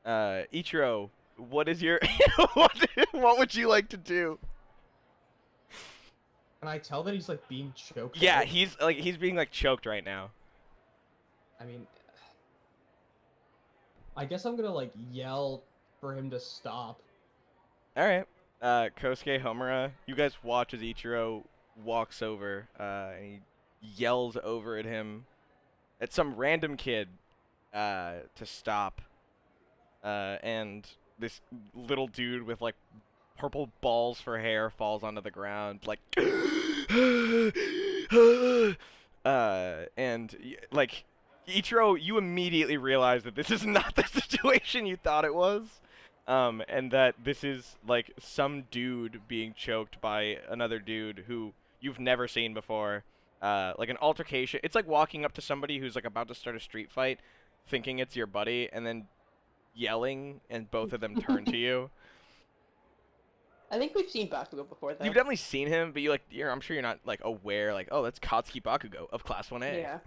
Ichiro, what is your what would you like to do? Can I tell that he's like being choked? Yeah, out? he's being like choked right now. I mean, I guess I'm gonna like yell for him to stop. All right. Kosuke, Homura, you guys watch as Ichiro walks over, and he yells over at him, at some random kid, to stop. And this little dude with like purple balls for hair falls onto the ground, like, like, Ichiro, you immediately realize that this is not the situation you thought it was. And that this is like some dude being choked by another dude who you've never seen before. Like an altercation. It's like walking up to somebody who's like about to start a street fight, thinking it's your buddy, and then yelling, and both of them turn to you. I think we've seen Bakugo before, though. You've definitely seen him, but I'm sure you're not like aware, like, oh, that's Katsuki Bakugo of Class 1A. Yeah.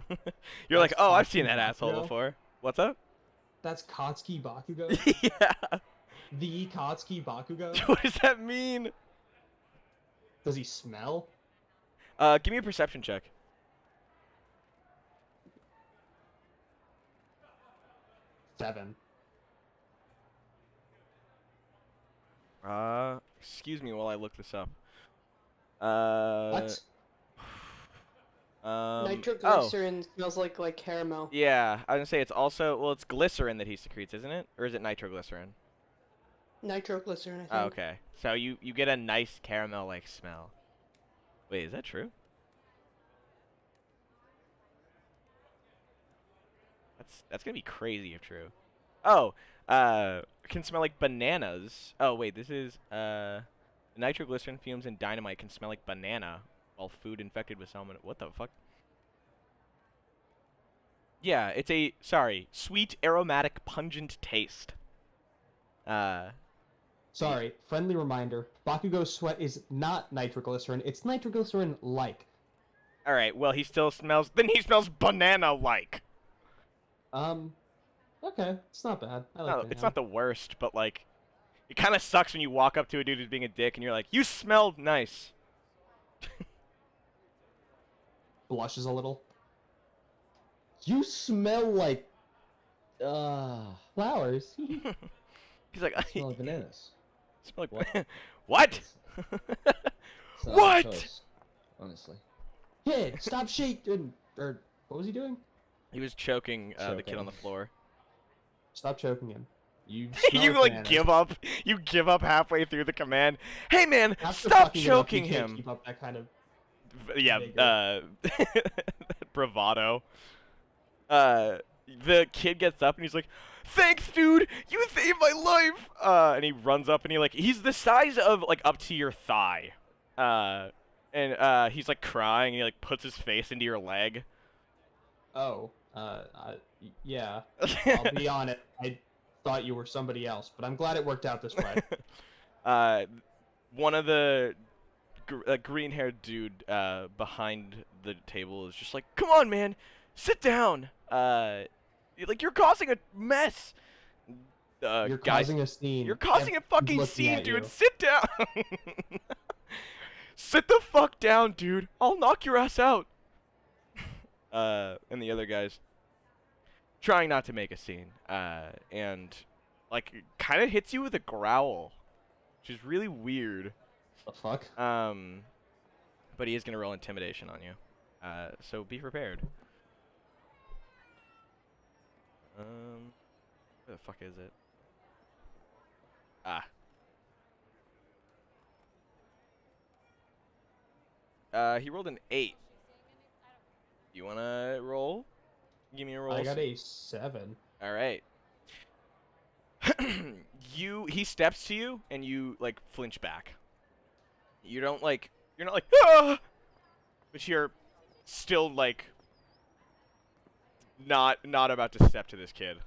You're like, That's oh, I've Katsuki seen that asshole Bakugo? before. What's up? That's Katsuki Bakugo? Yeah. The Katsuki Bakugo? What does that mean? Does he smell? Give me a perception check. Seven. Excuse me while I look this up. What? Nitroglycerin smells like caramel. Yeah, I was gonna say it's also, well, it's glycerin that he secretes, isn't it? Or is it nitroglycerin? Nitroglycerin, I think. Oh, okay. So you get a nice caramel-like smell. Wait, is that true? That's gonna be crazy if true. Oh, it can smell like bananas. Oh wait, this is nitroglycerin fumes and dynamite can smell like banana, while food infected with salmon. What the fuck? Yeah, it's a sweet, aromatic, pungent taste. Sorry, friendly reminder. Bakugo's sweat is not nitroglycerin, it's nitroglycerin-like. Alright, well, he smells banana-like. Okay, it's not bad. I like No, banana. it's not the worst, but, like, it kind of sucks when you walk up to a dude who's being a dick and you're like, you smell nice. Blushes a little. You smell like Flowers. He's like, I smell like bananas. smell like What? What? It's not What? a choice, honestly. Kid, stop shaking. Or what was he doing? He was choking the kid Choking. on the floor. Stop choking him. You You smell like bananas. give up. You give up halfway through the command. Hey man, After stop fucking it up, you choking can't him. Keep up that kind of. Yeah, vigor. bravado. The kid gets up and he's like, "Thanks, dude. You saved my life." And he runs up and he's the size of like up to your thigh. And he's like crying and he like puts his face into your leg. Oh, yeah. I'll be on it. I thought you were somebody else, but I'm glad it worked out this way. one of the green-haired dude behind the table is just like, "Come on, man, sit down. You're causing a mess. You're Guys, causing a scene. you're causing a fucking looking scene, at dude. you. Sit down. Sit the fuck down, dude. I'll knock your ass out." And the other guy's trying not to make a scene, and like kind of hits you with a growl, which is really weird. The fuck? But he is gonna roll intimidation on you, so be prepared. Where the fuck is it? He rolled an 8. You wanna roll? Give me a roll. I got a 7. All right. He steps to you and you like flinch back. You're not like ah! But you're still like not about to step to this kid.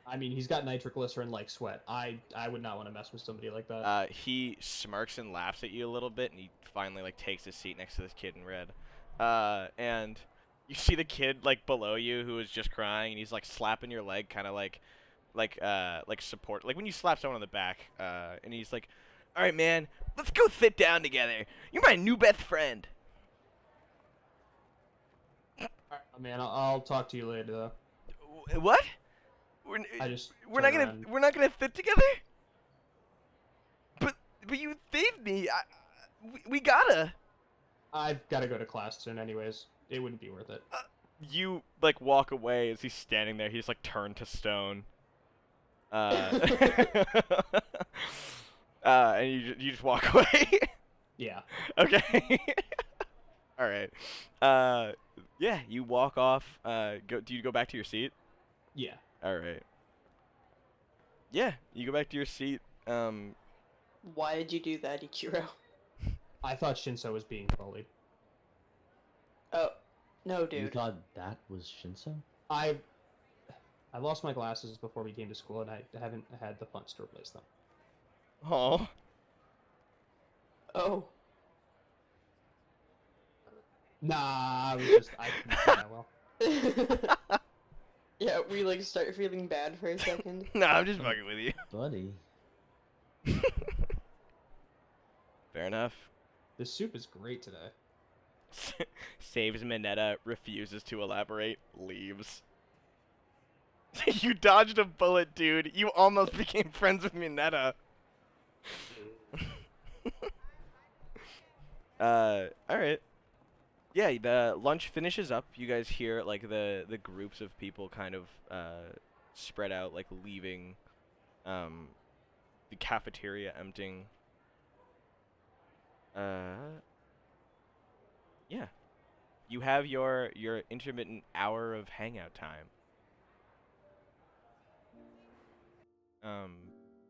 I mean, he's got nitroglycerin like sweat. I would not want to mess with somebody like that. He smirks and laughs at you a little bit, and he finally like takes his seat next to this kid in red. And you see the kid like below you who is just crying, and he's like slapping your leg, kind of like support, like when you slap someone on the back. And he's like, "All right, man, let's go sit down together. You're my new best friend." Man, I'll talk to you later though. What? I just We're turn not around. gonna sit together. But you saved me. We gotta. I've got to go to class soon, anyways. It wouldn't be worth it. You like walk away as he's standing there. He's like turned to stone. And you just walk away. Yeah. Okay. All right. Yeah, you walk off. Do you go back to your seat? Yeah. All right. Yeah, you go back to your seat. Why did you do that, Ichiro? I thought Shinso was being bullied. Oh, no, You dude. thought that was Shinso? I lost my glasses before we came to school, and I haven't had the funds to replace them. Oh. Oh. Nah, I was just I didn't do that well. Yeah, we like start feeling bad for a second. No, I'm just fucking with you. Buddy. Fair enough. This soup is great today. Saves Minetta, refuses to elaborate, leaves. You dodged a bullet, dude. You almost became friends with Minetta. Alright. Yeah, the lunch finishes up. You guys hear like the groups of people kind of spread out, like leaving the cafeteria emptying. Yeah. You have your intermittent hour of hangout time.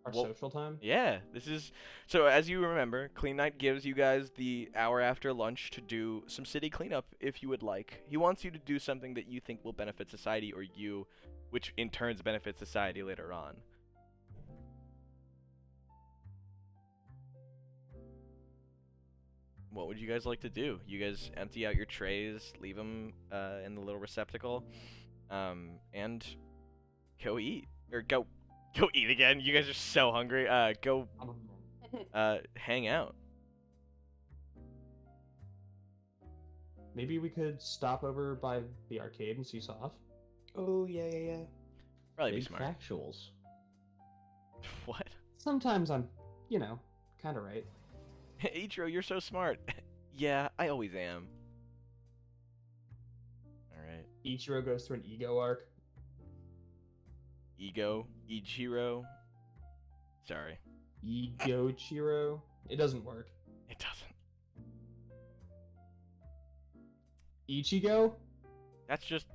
Our Well, social time. Yeah, this is so. As you remember, Clean Night gives you guys the hour after lunch to do some city cleanup if you would like. He wants you to do something that you think will benefit society or you, which in turns benefits society later on. What would you guys like to do? You guys empty out your trays, leave them in the little receptacle, and go eat or go eat again. You guys are so hungry. Go hang out. Maybe we could stop over by the arcade and see Soft. Oh, yeah. Probably be Big smart. factuals. What? Sometimes I'm, kind of right. Ichiro, you're so smart. Yeah, I always am. Alright. Ichiro goes through an ego arc. Ichiro. Sorry. Ego Chiro. It doesn't work. It doesn't. Ichigo? That's just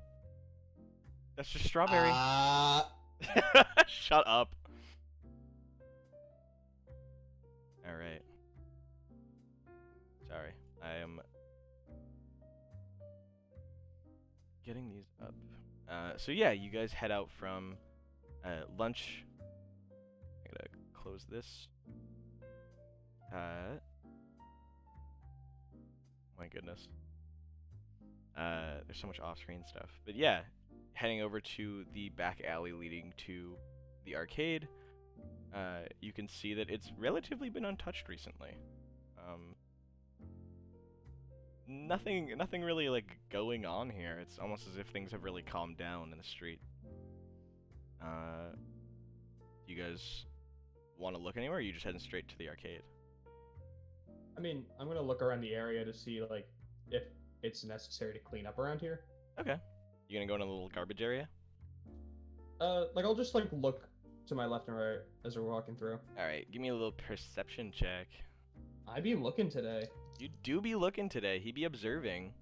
strawberry. Shut up. Alright. Sorry. I am getting these up. So yeah, you guys head out from lunch. I gotta close this. My goodness. There's so much off-screen stuff. But yeah, heading over to the back alley leading to the arcade, you can see that it's relatively been untouched recently. Nothing really like going on here. It's almost as if things have really calmed down in the street. You guys want to look anywhere, or are you just heading straight to the arcade? I mean, I'm gonna look around the area to see like if it's necessary to clean up around here. Okay. You gonna go in a little garbage area? Like I'll just like look to my left and right as we're walking through. Alright, give me a little perception check. I be looking today. You do be looking today. He be observing.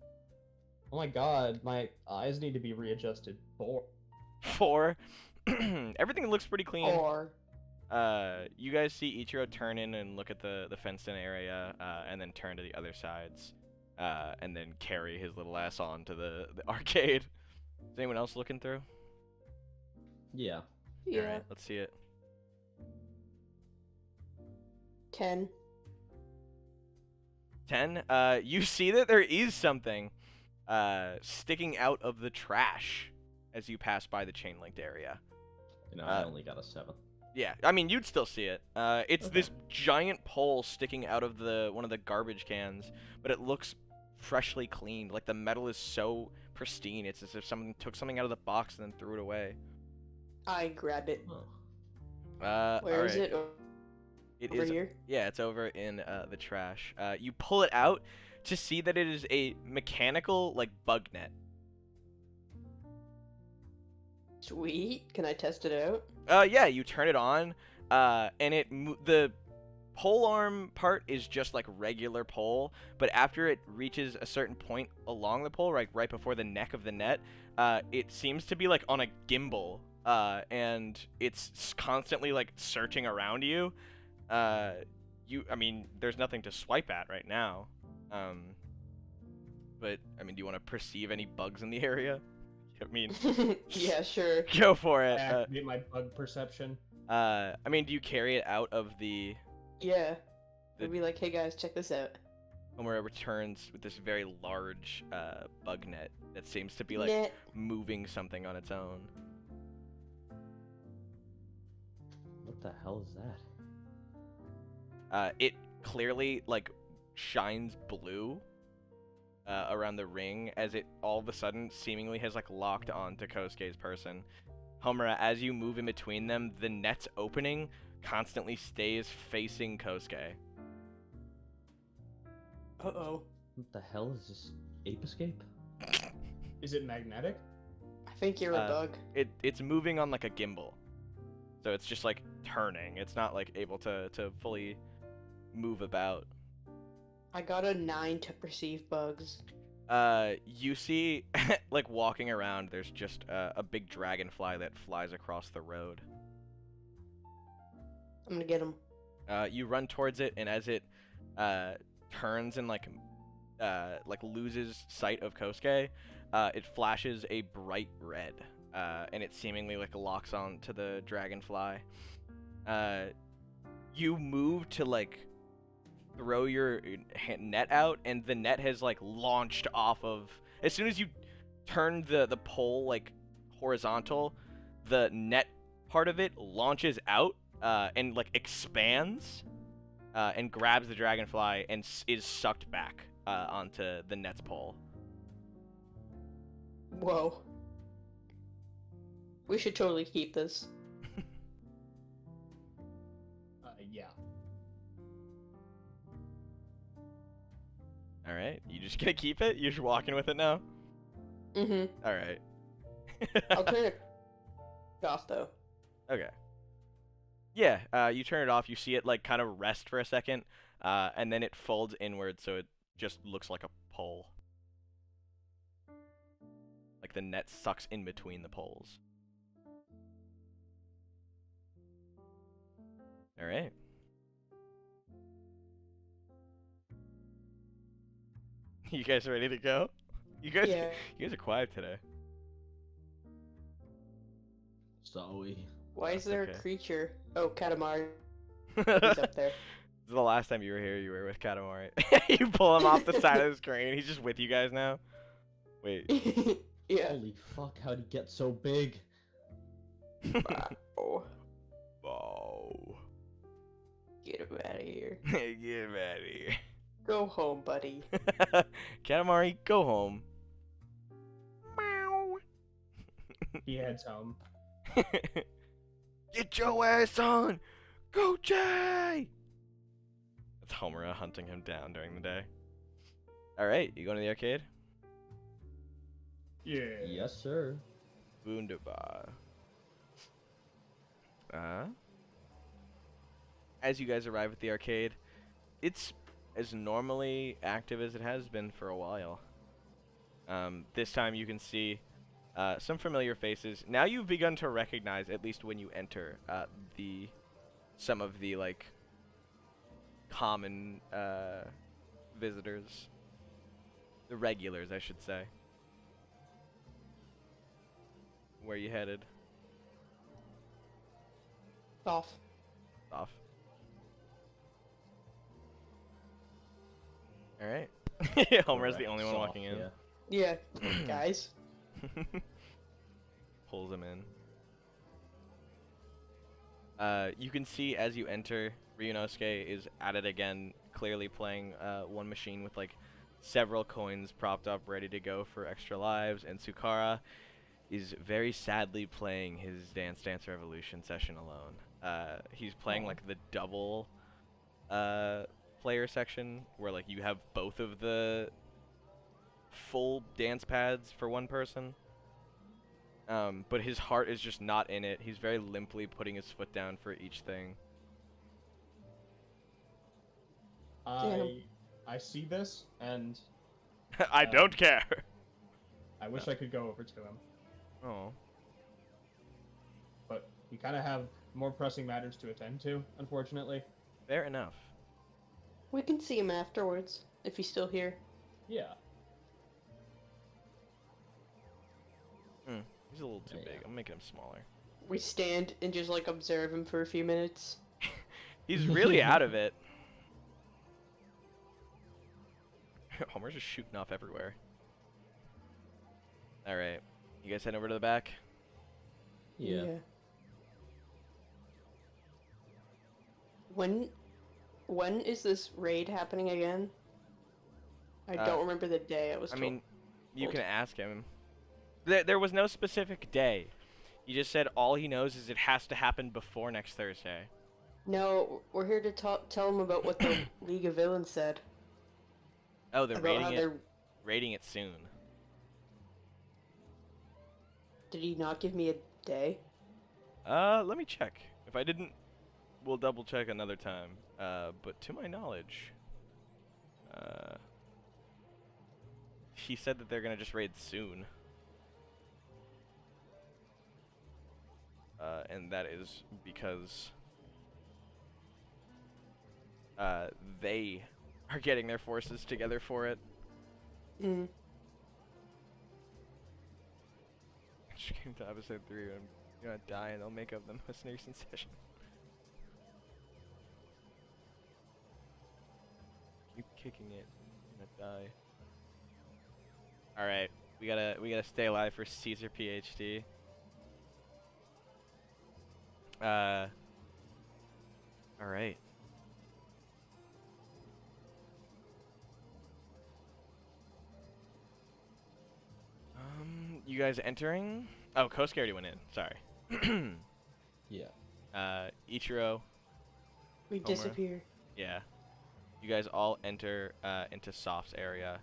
Oh my god, my eyes need to be readjusted. 4. 4. Everything looks pretty clean. Or You guys see Ichiro turn in and look at the fenced-in area, and then turn to the other sides, and then carry his little ass on to the arcade. Is anyone else looking through? Yeah. yeah, Alright, let's see it. 10. 10. You see that there is something sticking out of the trash as you pass by the chain-linked area. You know, I only got a 7. Yeah, I mean, you'd still see it. It's Okay. this giant pole sticking out of one of the garbage cans, but it looks freshly cleaned. Like, the metal is so pristine. It's as if someone took something out of the box and then threw it away. I grab it. Oh. Where is alright. it? It Over is. here? Yeah, it's over in the trash. You pull it out to see that it is a mechanical, like, bug net. Sweet. Can I test it out? Yeah, you turn it on, and the pole arm part is just like regular pole, but after it reaches a certain point along the pole, right before the neck of the net, it seems to be like on a gimbal, and it's constantly like searching around you. I mean, there's nothing to swipe at right now, but I mean, do you want to perceive any bugs in the area? I mean, Yeah, sure. go for it. Activate my bug perception. I mean, do you carry it out of the... Yeah. The- We'd be like, hey guys, check this out. Homura returns with this very large bug net that seems to be like Net. moving something on its own. What the hell is that? It clearly like shines blue around the ring as it all of a sudden seemingly has like locked onto Kosuke's person. Homura, as you move in between them, the net's opening constantly stays facing Kosuke. Uh-oh. What the hell is this? Ape Escape? Is it magnetic? I think you're a bug. It's moving on like a gimbal, so it's just like turning. It's not like able to fully move about. I got a 9 to perceive bugs. You see, like walking around, there's just a big dragonfly that flies across the road. I'm gonna get him. You run towards it, and as it turns and like loses sight of Kosuke, it flashes a bright red, and it seemingly like locks on to the dragonfly. You move to like throw your net out, and the net has like launched off of. As soon as you turn the pole like horizontal, the net part of it launches out and like expands and grabs the dragonfly and is sucked back onto the net's pole. Whoa. We should totally keep this. Yeah. All right, you just gonna keep it? You're just walking with it now? Mm-hmm. All right. I'll turn it off, though. Okay. Yeah, you turn it off. You see it like kind of rest for a second, and then it folds inward, so it just looks like a pole. Like the net sucks in between the poles. All right. You guys ready to go? You guys are quiet today. Zoe. Why is there okay. a creature? Oh, Katamari. He's up there. The last time you were here, you were with Katamari. You pull him off the side of the screen. He's just with you guys now. Wait. Yeah. Holy fuck, how'd he get so big? Oh, Oh. get him out of here. Hey, get him out of here. Go home, buddy. Katamari, go home. Meow. He heads home. Get your ass on! Go, Jay! That's Homura hunting him down during the day. Alright, you going to the arcade? Yeah. Yes, sir. Wunderbar. As you guys arrive at the arcade, it's as normally active as it has been for a while. This time you can see some familiar faces. Now you've begun to recognize, at least when you enter, some of the like common visitors, the regulars, I should say. Where you headed? Off. Off. All right. Homer's the only one Soft, walking in. yeah. Yeah, guys. Pulls him in. You can see as you enter, Ryunosuke is at it again, clearly playing one machine with like several coins propped up ready to go for extra lives, and Sukara is very sadly playing his Dance Dance Revolution session alone. He's playing like the double player section where like you have both of the full dance pads for one person. But his heart is just not in it. He's very limply putting his foot down for each thing. I see this, and I don't care. I wish I could go over to him, Oh. but we kind of have more pressing matters to attend to, unfortunately. Fair enough. We can see him afterwards, if he's still here. Yeah. He's a little too Yeah. big. I'm making him smaller. We stand and just, like, observe him for a few minutes. He's really out of it. Homer's just shooting off everywhere. Alright. You guys heading over to the back? Yeah. When is this raid happening again? I don't remember the day I was I told. mean, you can ask him. There was no specific day. He just said all he knows is it has to happen before next Thursday. No, we're here to tell him about what the League of Villains said. Oh, they're About how rating it soon. Did he not give me a day? Let me check. If I didn't, we'll double check another time. But to my knowledge, he said that they're gonna just raid soon. And that is because they are getting their forces together for it. Mm. Just came to episode 3 and I'm gonna die and they'll make up the most recent session. Keep kicking it. I'm gonna die. Alright, we gotta stay alive for Caesar PhD. Alright. You guys entering? Oh, Kosuke already went in. Sorry. Yeah. Ichiro. We Homura. disappear. Yeah. You guys all enter into Soft's area.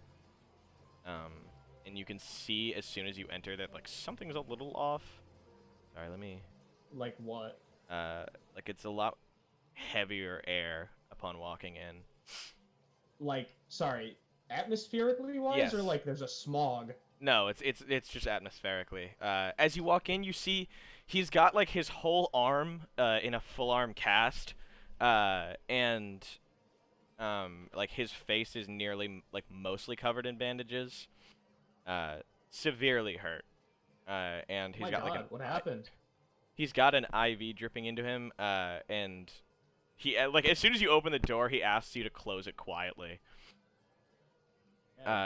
And you can see as soon as you enter that like something's a little off. Sorry, let me. Like what? Like it's a lot heavier air upon walking in. Like, sorry, atmospherically wise, Yes. or like there's a smog? No, it's just atmospherically. As you walk in, you see he's got like his whole arm in a full arm cast, and like his face is nearly like mostly covered in bandages, severely hurt, and he's My got God, like what happened? he's got an IV dripping into him, and He like as soon as you open the door, he asks you to close it quietly.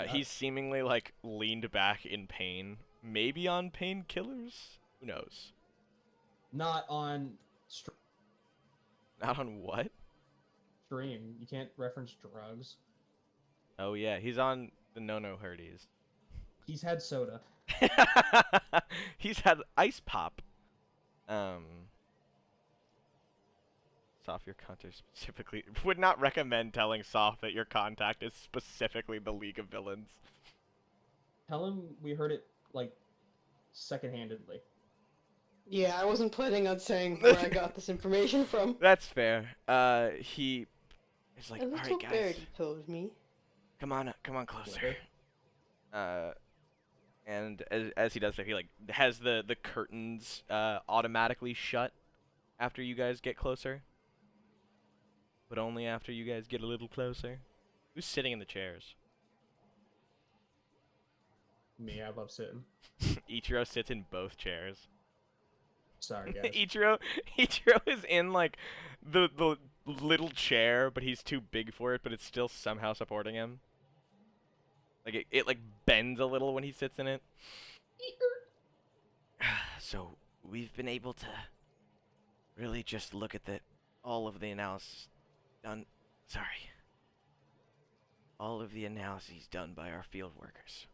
He's seemingly like leaned back in pain, maybe on painkillers. Who knows? Not on Not on what? stream. You can't reference drugs. Oh yeah, he's on the no herdies. He's had soda. He's had ice pop. Soph, your contact specifically would not recommend telling Soph that your contact is specifically the League of Villains. Tell him we heard it like second-handedly. Yeah, I wasn't planning on saying where I got this information from. That's fair. He is like, A all little right, guys, birdie told me. come on closer. Whatever. And as he does that, he like has the curtains automatically shut after you guys get closer. But only after you guys get a little closer. Who's sitting in the chairs? Me, I love sitting. Ichiro sits in both chairs. Sorry, guys. Ichiro is in like the little chair, but he's too big for it, but it's still somehow supporting him. Like it like bends a little when he sits in it. So we've been able to really just look at all of the analysis done. Sorry. All of the analyses done by our field workers.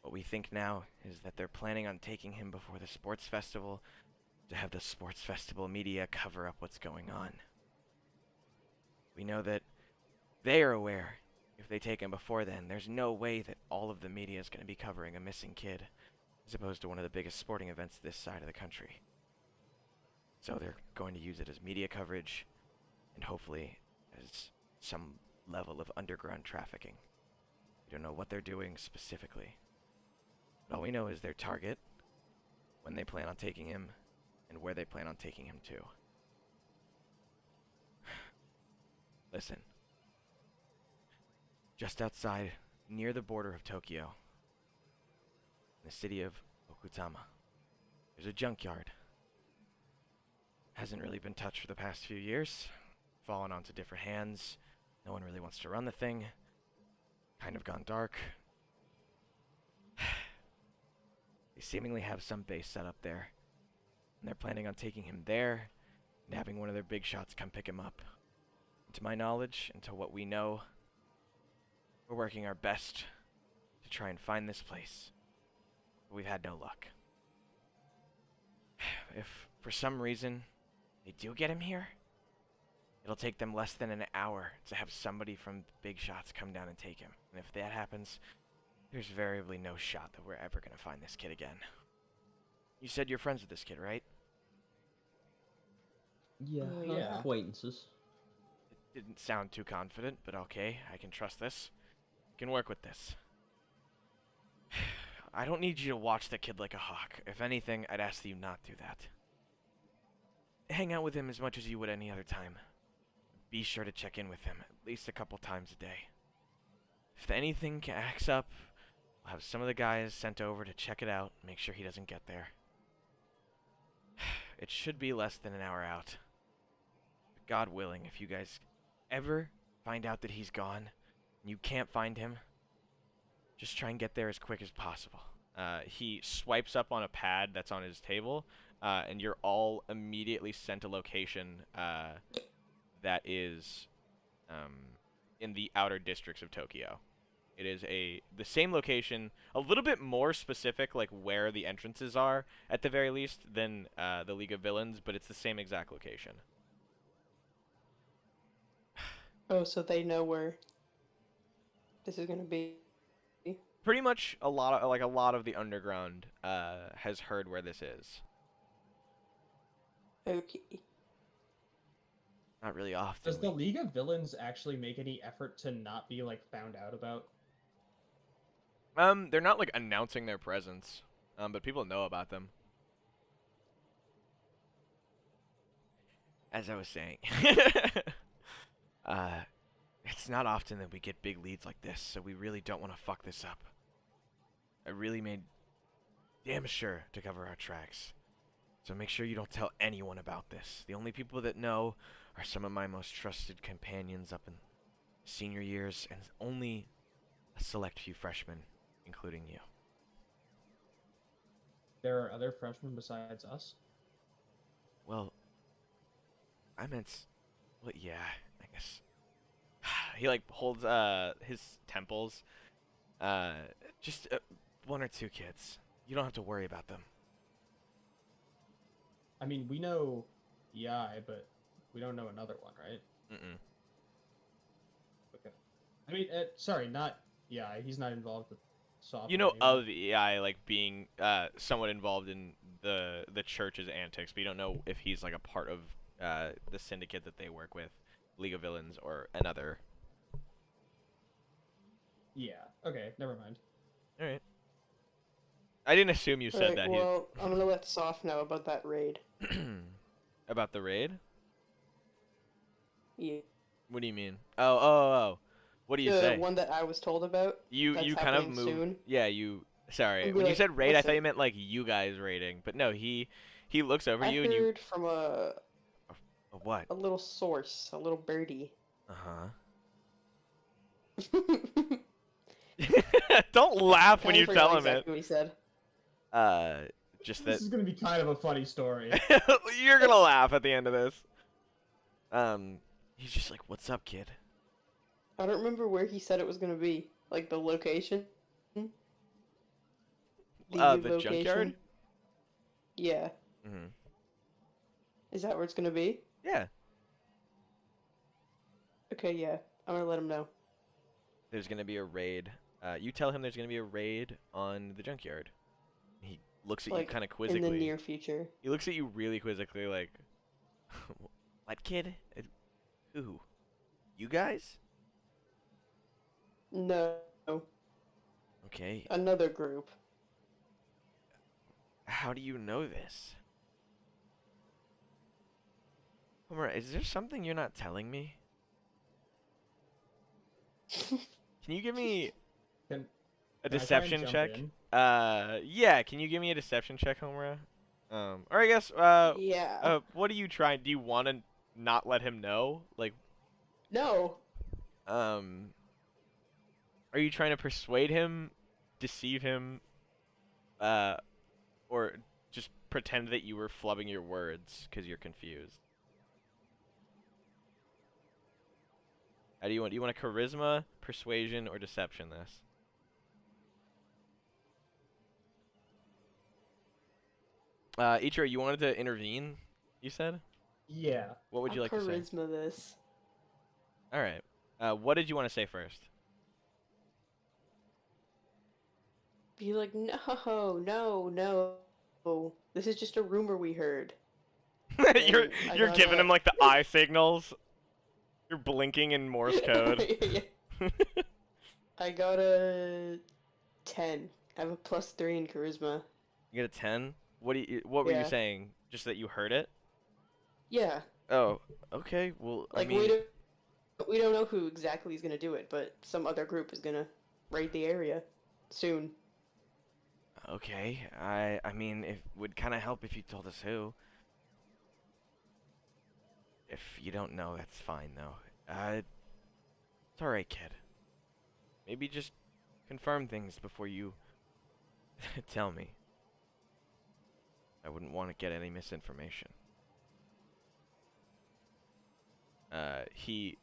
What we think now is that they're planning on taking him before the sports festival to have the sports festival media cover up what's going on. We know that they are aware if they take him before then, there's no way that all of the media is going to be covering a missing kid as opposed to one of the biggest sporting events this side of the country. So they're going to use it as media coverage and hopefully as some level of underground trafficking. We don't know what they're doing specifically. But all we know is their target, when they plan on taking him, and where they plan on taking him to. Listen. Just outside, near the border of Tokyo, in the city of Okutama, there's a junkyard. Hasn't really been touched for the past few years. Fallen onto different hands. No one really wants to run the thing. Kind of gone dark. They seemingly have some base set up there. And they're planning on taking him there and having one of their big shots come pick him up. And to my knowledge, and to what we know, we're working our best to try and find this place. But we've had no luck. If, for some reason, they do get him here, it'll take them less than an hour to have somebody from the big shots come down and take him. And if that happens, there's variably no shot that we're ever going to find this kid again. You said you're friends with this kid, right? Yeah, Yeah. acquaintances. It didn't sound too confident, but okay, I can trust this. I can work with this. I don't need you to watch the kid like a hawk. If anything, I'd ask that you not do that. Hang out with him as much as you would any other time. Be sure to check in with him at least a couple times a day. If anything acts up, I'll have some of the guys sent over to check it out, make sure he doesn't get there. It should be less than an hour out. But God willing, if you guys ever find out that he's gone, and you can't find him, just try and get there as quick as possible. He swipes up on a pad that's on his table, and you're all immediately sent a location that is in the outer districts of Tokyo. It is the same location, a little bit more specific, like where the entrances are, at the very least, than the League of Villains, but it's the same exact location. Oh, so they know where this is gonna be. Pretty much a lot of the underground has heard where this is. Okay. Not really often. Does the League of Villains actually make any effort to not be like found out about? They're not like announcing their presence, but people know about them. As I was saying, it's not often that we get big leads like this, so we really don't want to fuck this up. I really made damn sure to cover our tracks. So make sure you don't tell anyone about this. The only people that know are some of my most trusted companions up in senior years, and only a select few freshmen, including you. There are other freshmen besides us? Well, well, yeah, I guess. He like holds his temples. Just one or two kids. You don't have to worry about them. I mean, we know EI, but we don't know another one, right? Mm-mm. Okay. I mean, sorry, not EI. He's not involved with software. You know anymore. of EI like being somewhat involved in the church's antics, but you don't know if he's like a part of the syndicate that they work with, League of Villains, or another. Yeah. Okay. Never mind. All right. I didn't assume you said Alright, that. well, I'm gonna let Soph know about that raid. About the raid? Yeah. What do you mean? Oh. What do you The say? one that I was told about. You that's kind of happening moved. soon. Yeah, you. Sorry, I'll be when you like, said raid, I thought "Listen." you meant like you guys raiding. But no, he looks over I you and you. heard from A what? a little source, a little birdie. Don't laugh when Kinda you forgot tell him exactly what he said. it. Just This that is gonna be kind of a funny story. you're gonna laugh at the end of this. He's just like, "What's up, kid?" I don't remember where he said it was gonna be. Like the location. The location? junkyard. Yeah. Mhm. Is that where it's gonna be? Yeah. Okay, yeah. I'm gonna let him know. There's gonna be a raid. You tell him there's gonna be a raid on the junkyard. He looks at you Like, kind of in quizzically. the near future. He looks at you really quizzically, like, "What kid? Who? You guys?" No. Okay. Another group. How do you know this? Homura, is there something you're not telling me? Can you give me Can- a Can I try and deception jump check? in? Yeah. Can you give me a deception check, Homura? Or I guess, Yeah. what are you trying? Do you want to not let him know? Like, No. are you trying to persuade him, deceive him, or just pretend that you were flubbing your words because you're confused? How do you want? Do you want a charisma, persuasion, or deception this? Ichiro, you wanted to intervene, you said? Yeah. What would you like to say? Charisma this. All right. What did you want to say first? Be like, no. This is just a rumor we heard. you're I you're got giving a- him like the eye signals. You're blinking in Morse code. I got a 10. I have a +3 in charisma. You get a 10. What were you Yeah. saying? Just that you heard it? Yeah. Oh, okay. Well, Like, I mean, we don't know who exactly is gonna do it, but some other group is gonna raid the area soon. okay. I mean, it would kind of help if you told us who. If you don't know, that's fine though. It's all right, kid. Maybe just confirm things before you tell me. I wouldn't want to get any misinformation. He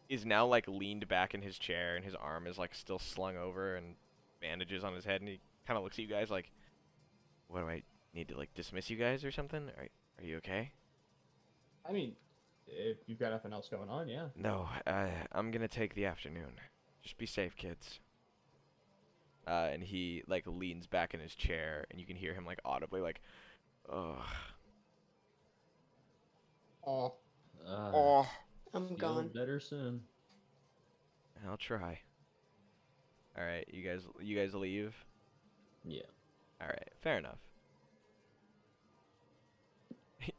is now like leaned back in his chair, and his arm is like still slung over, and bandages on his head, and he kind of looks at you guys like, "What do I need to like dismiss you guys or something? Are you okay?" I mean, if you've got nothing else going on, yeah. No, I'm gonna take the afternoon. Just be safe, kids. And he like leans back in his chair, and you can hear him like audibly like, "Ugh, Oh. oh." I'm Feel gone. better soon. I'll try. All right, you guys leave. Yeah. All right, fair enough.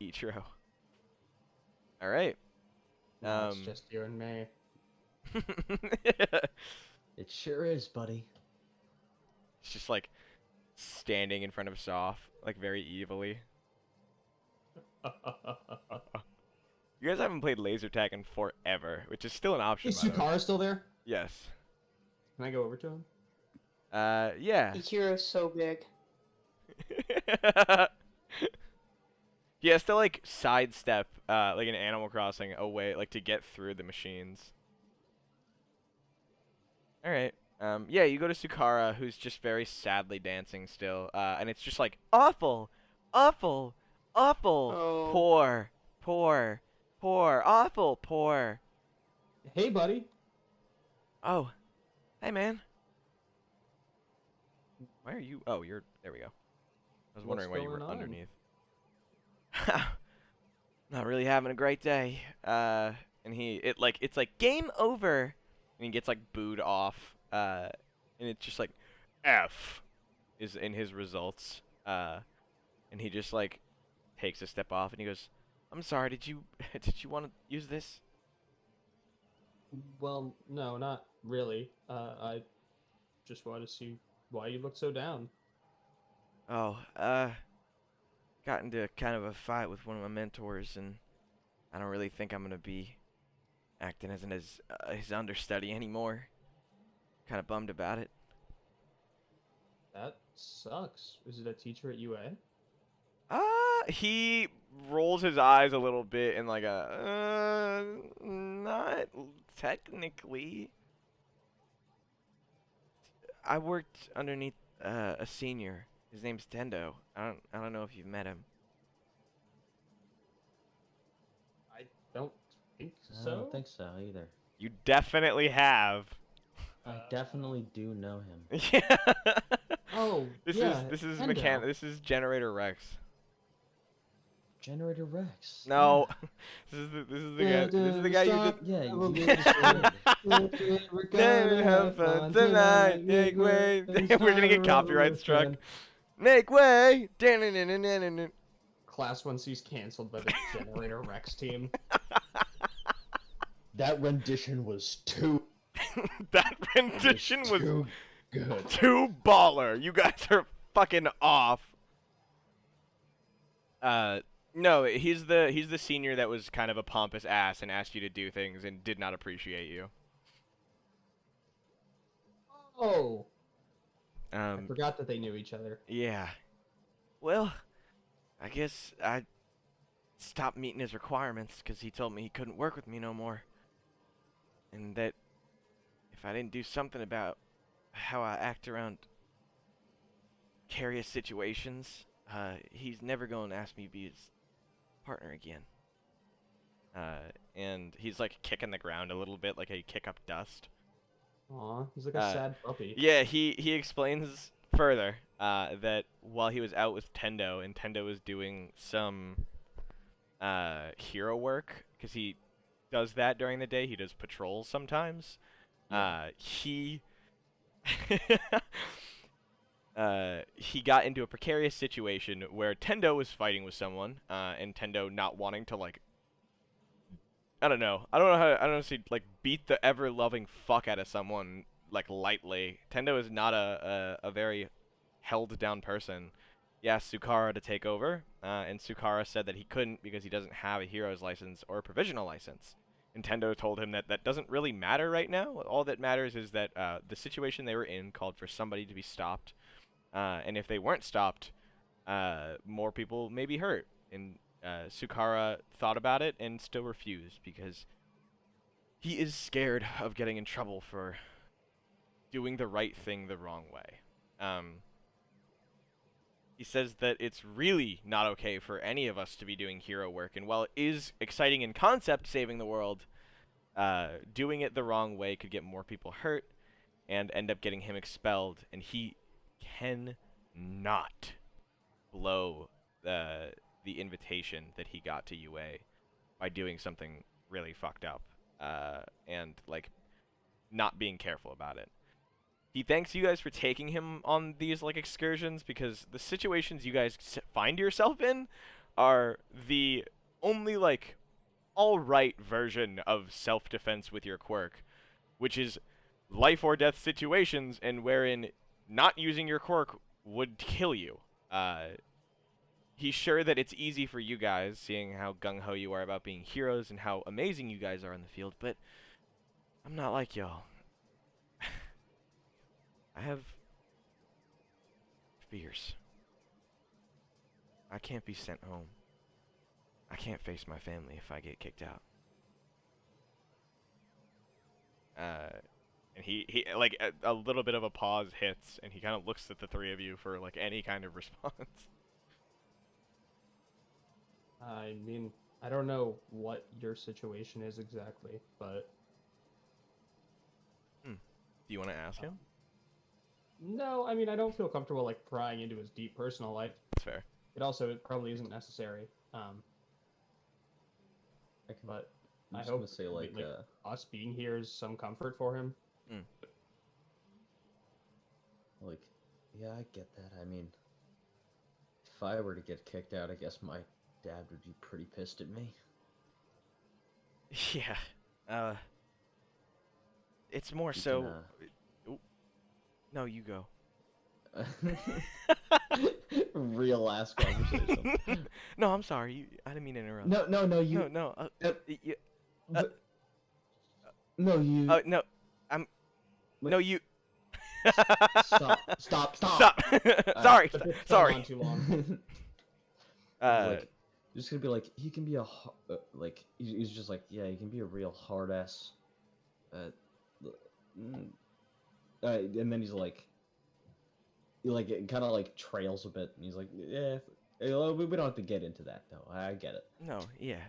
Ichiro. All right. No, it's just you and me. It sure is, buddy. It's just like standing in front of Soph, like very evilly. You guys haven't played laser tag in forever, which is still an option. Is by the way. Sukara still there? Yes. Can I go over to him? Yeah. Ichiro's so big. He has to like sidestep, like in Animal Crossing, away, like to get through the machines. All right. Yeah, you go to Sukara, who's just very sadly dancing still, and it's just like awful, awful, awful, Oh. poor, awful, poor. Hey, buddy. Oh, hey man. Why are you? Oh, you're. There we go. I was wondering why you were going on? underneath. Not really having a great day. And it's like game over, and he gets like booed off. And it's just like F is in his results. And he just like takes a step off, and he goes, "I'm sorry. Did you want to use this?" Well, no, not really. I just wanted to see why you look so down. Oh, got into kind of a fight with one of my mentors, and I don't really think I'm gonna be acting as his understudy anymore. Kind of bummed about it. That sucks. Is it a teacher at UA? He rolls his eyes a little bit and like not technically. I worked underneath a senior. His name's Tendo. I don't know if you've met him. I don't think I so. don't think so either. You definitely have. I definitely do know him. Yeah. Oh, This yeah, is Tendo. This is Generator Rex. Generator Rex. No. This is the guy. This is the guy you did. Yeah, Never you be just destroyed. did. We're Gonna have fun tonight. Make way. We're gonna get copyright struck. Make way. Class 1C's canceled by the Generator Rex team. That rendition was too. That rendition was too good. too baller. You guys are fucking off. No, he's the senior that was kind of a pompous ass and asked you to do things and did not appreciate you. Oh, I Um, forgot that they knew each other. yeah. Well, I guess I stopped meeting his requirements because he told me he couldn't work with me no more. And that if I didn't do something about how I act around precarious situations, he's never going to ask me to be his partner again. And he's like kicking the ground a little bit, like he kick up dust. Aw, he's like a sad puppy. Yeah, he explains further that while he was out with Tendo, and Tendo was doing some hero work, because he does that during the day. He does patrols sometimes. He got into a precarious situation where Tendo was fighting with someone, and Tendo not wanting to like, I don't know how I don't see like beat the ever loving fuck out of someone like lightly. Tendo is not a very held down person. He asked Sukara to take over, and Sukara said that he couldn't because he doesn't have a hero's license or a provisional license. Nintendo told him that that doesn't really matter right now. All that matters is that the situation they were in called for somebody to be stopped, and if they weren't stopped, more people may be hurt. And Sukara thought about it and still refused because he is scared of getting in trouble for doing the right thing the wrong way. He says that it's really not okay for any of us to be doing hero work, and while it is exciting in concept, saving the world, doing it the wrong way could get more people hurt and end up getting him expelled, and he cannot blow the invitation that he got to UA by doing something really fucked up, and like not being careful about it. He thanks you guys for taking him on these like excursions, because the situations you guys find yourself in are the only like all-right version of self-defense with your quirk, which is life or death situations, and wherein not using your quirk would kill you. he's sure that it's easy for you guys, seeing how gung-ho you are about being heroes and how amazing you guys are in the field, but I'm not like y'all. I have fears. I can't be sent home. I can't face my family if I get kicked out. And he like a little bit of a pause hits, and he kind of looks at the three of you for like any kind of response. I mean, I don't know what your situation is exactly, but Do you want to ask him? no, I mean, I don't feel comfortable like prying into his deep personal life. That's fair. It probably isn't necessary. But I'm I just hope gonna say like, us being here is some comfort for him. like, yeah, I get that. I mean, if I were to get kicked out, I guess my dad would be pretty pissed at me. Yeah. It's more You so. can, No, you go. Real ass conversation. No, I'm sorry. I didn't mean to interrupt. No, you. No. No, you. No. No, you. Stop. Stop. Sorry. But it's Sorry. gone on too long. Like, just gonna be like, he can be a like. He's just like, yeah, he can be a real hard ass. And then he's like, it kind of like trails a bit, and he's like, yeah, we don't have to get into that though. I get it. No, yeah.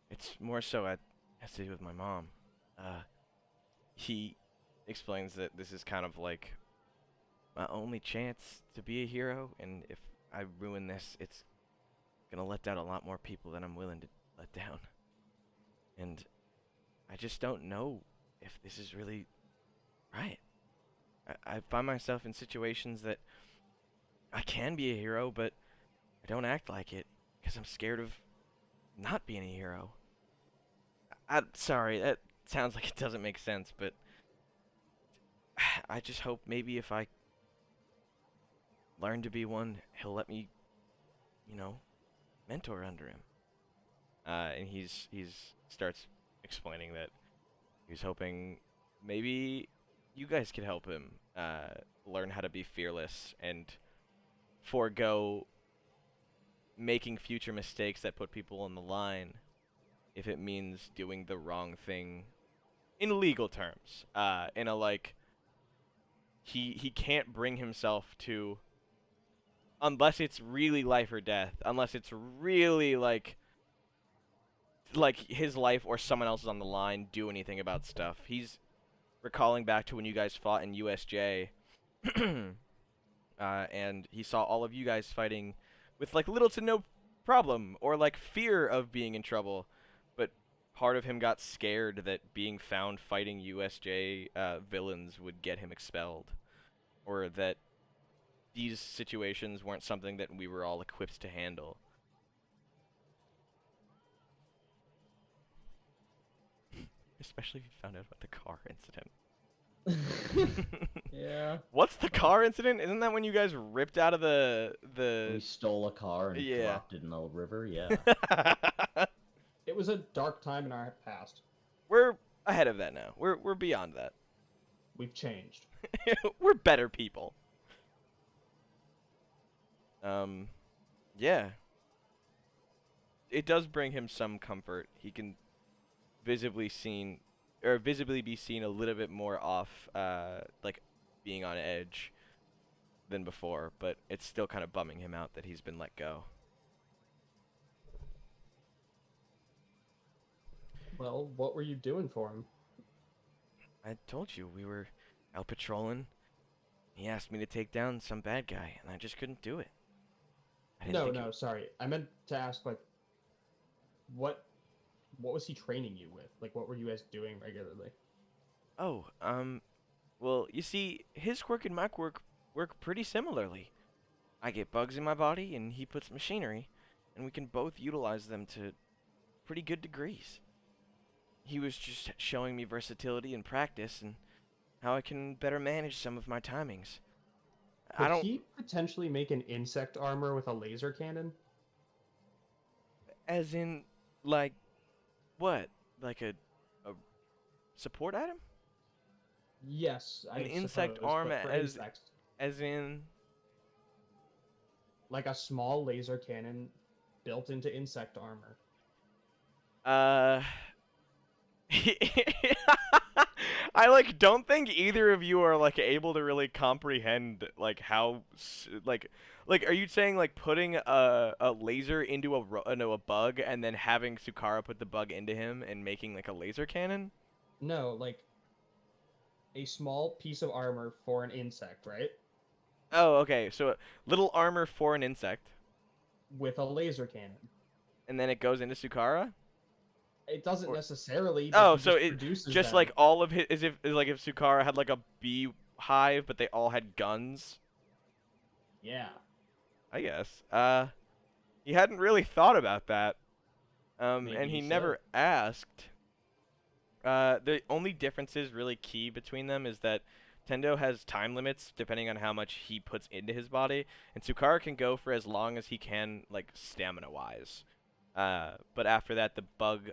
It's more so it has to do with my mom. He explains that this is kind of like my only chance to be a hero, and if I ruin this, it's gonna let down a lot more people than I'm willing to let down. And I just don't know if this is really right. I find myself in situations that I can be a hero, but I don't act like it because I'm scared of not being a hero. I'm sorry, that sounds like it doesn't make sense, but I just hope maybe if I learn to be one, he'll let me, mentor under him. And he's starts explaining that he's hoping maybe you guys could help him learn how to be fearless and forego making future mistakes that put people on the line if it means doing the wrong thing in legal terms. In a like, he can't bring himself to, unless it's really life or death, unless it's really like his life or someone else's on the line, do anything about stuff. He's recalling back to when you guys fought in USJ, and he saw all of you guys fighting with like little to no problem or like fear of being in trouble, but part of him got scared that being found fighting USJ villains would get him expelled, or that these situations weren't something that we were all equipped to handle. Especially if you found out about the car incident. Yeah. What's the car incident? Isn't that when you guys ripped out of the We stole a car and Yeah. dropped it in the river. Yeah. It was a dark time in our past. We're ahead of that now. We're beyond that. We've changed. We're better people. Yeah. It does bring him some comfort. He can visibly be seen a little bit more off, like being on edge than before, but it's still kind of bumming him out that he's been let go. Well, what were you doing for him? I told you, we were out patrolling. He asked me to take down some bad guy, and I just couldn't do it. I didn't think No, sorry. I meant to ask, like, what was he training you with? Like, what were you guys doing regularly? Oh, well, you see, his quirk and my quirk work pretty similarly. I get bugs in my body, and he puts machinery, and we can both utilize them to pretty good degrees. He was just showing me versatility and practice, and how I can better manage some of my timings. I Could don't. he potentially make an insect armor with a laser cannon? As in, like, what? Like a support item? Yes, An I insect suppose, arm but for as insects. as in. Like a small laser cannon built into insect armor. Uh. I like don't think either of you are like able to really comprehend like how like are you saying like putting a laser into a bug and then having Sukara put the bug into him and making like a laser cannon? No, like a small piece of armor for an insect, right? Oh, okay. So little armor for an insect With a laser cannon. and then it goes into Sukara? It doesn't Or- necessarily. But Oh, he so just it produces just them. like all of his is like if Sukara had like a bee hive but they all had guns. Yeah. I guess. He hadn't really thought about that. Maybe And he he never should. asked. The only differences really key between them is that Tendo has time limits depending on how much he puts into his body, and Sukara can go for as long as he can, like stamina-wise. But after that, the bug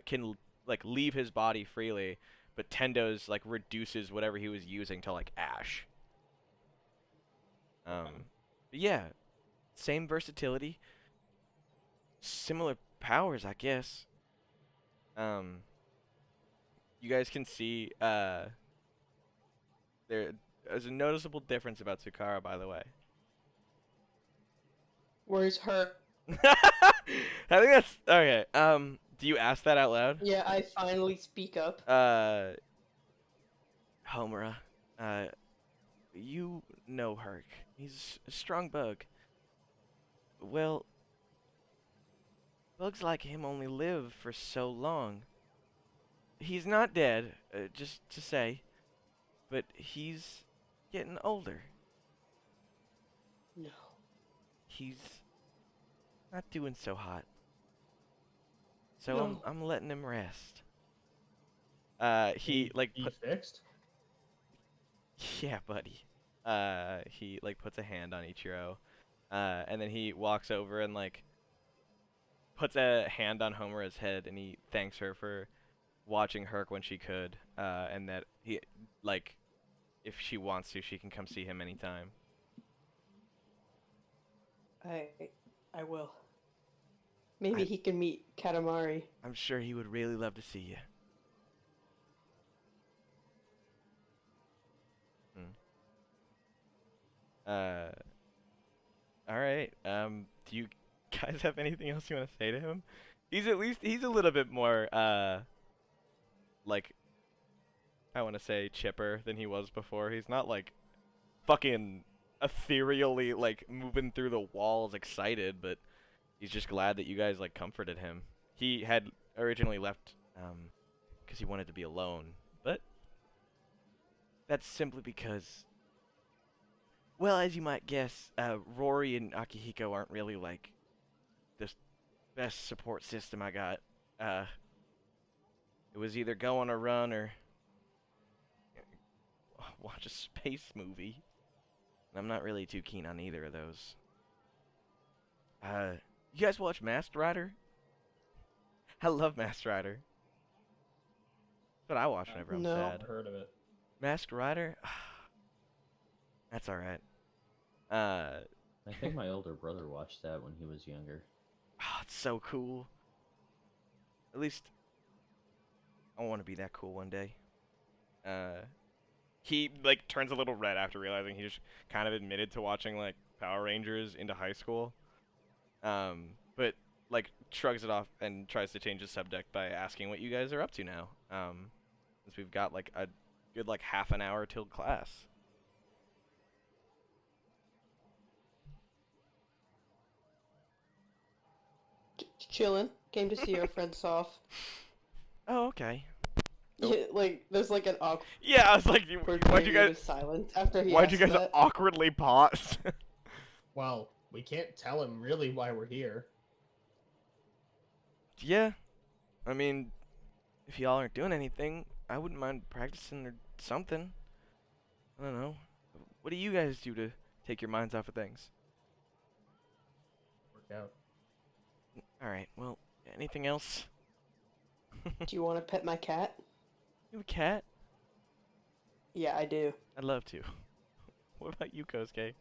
can like leave his body freely, but Tendo's like reduces whatever he was using to like ash. But yeah, same versatility, similar powers, I guess. You guys can see there's a noticeable difference about Sukara, by the way. Where's her? I think that's okay. Do you ask that out loud? Yeah, I finally speak up. Homura, you know Herc. He's a strong bug. Well, bugs like him only live for so long. He's not dead, just to say, but he's getting older. No. He's not doing so hot. So No. I'm letting him rest. He like He put, fixed. yeah, buddy. He like puts a hand on Ichiro, and then he walks over and like puts a hand on Homura's head, and he thanks her for watching Herc when she could, and that he like if she wants to, she can come see him anytime. I will. Maybe he can meet Katamari. I'm sure he would really love to see you. All right. Do you guys have anything else you want to say to him? He's a little bit more like I want to say chipper than he was before. He's not like fucking ethereally like moving through the walls excited, but he's just glad that you guys like comforted him. He had originally left because he wanted to be alone, but that's simply because, well, as you might guess, Rory and Akihiko aren't really like the best support system I got. It was either go on a run or watch a space movie. And I'm not really too keen on either of those. You guys watch Masked Rider? I love Masked Rider. That's what I watch whenever I'm No. sad. I've heard of it. Masked Rider? That's alright. I think my older brother watched that when he was younger. Oh, it's so cool. At least I want to be that cool one day. He like turns a little red after realizing he just kind of admitted to watching like Power Rangers into high school. But like shrugs it off and tries to change the subject by asking what you guys are up to now. Since we've got like a good like half an hour till class. Chillin'. Came to see our friend Soph. Oh, okay. Yeah, like there's like an awkward Yeah, I was like, why'd you period of guys silence after he why'd you asked guys that. awkwardly pause? Well, we can't tell him really why we're here. Yeah. I mean, if y'all aren't doing anything, I wouldn't mind practicing or something. I don't know. What do you guys do to take your minds off of things. Work out. All right. Well, anything else? Do you want to pet my cat? You have a cat? Yeah, I do. I'd love to. What about you, Kosuke?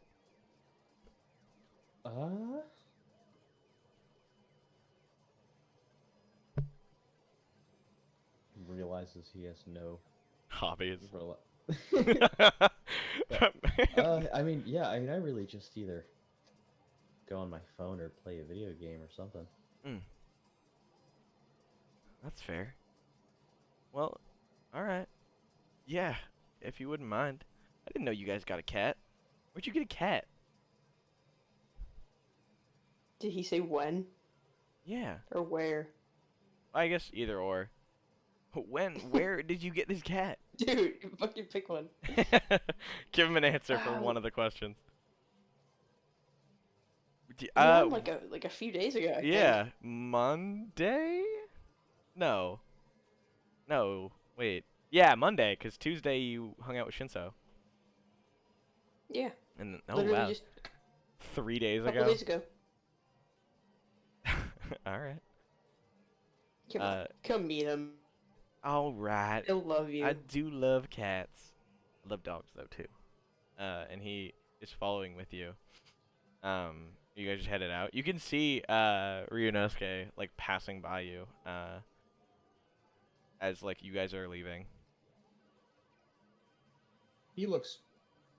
Realizes he has no Hobbies. I mean, yeah, I mean, I really just either go on my phone or play a video game or something. That's fair. Well, alright. Yeah, if you wouldn't mind. I didn't know you guys got a cat. Where'd you get a cat? Did he say when Yeah, or where? I guess either or. Where did you get this cat? Dude, you fucking pick one. Give him an answer for one of the questions. Like a few days ago. I think. Yeah, Monday? No. No, wait. Yeah, Monday, because Tuesday you hung out with Shinso. Yeah. And oh Literally wow, just 3 days a couple ago. days ago. All right. Come meet him. All right. He'll love you. I do love cats. I love dogs though too. And he is following with you. You guys just headed out. You can see Ryunosuke like passing by you. As like you guys are leaving. He looks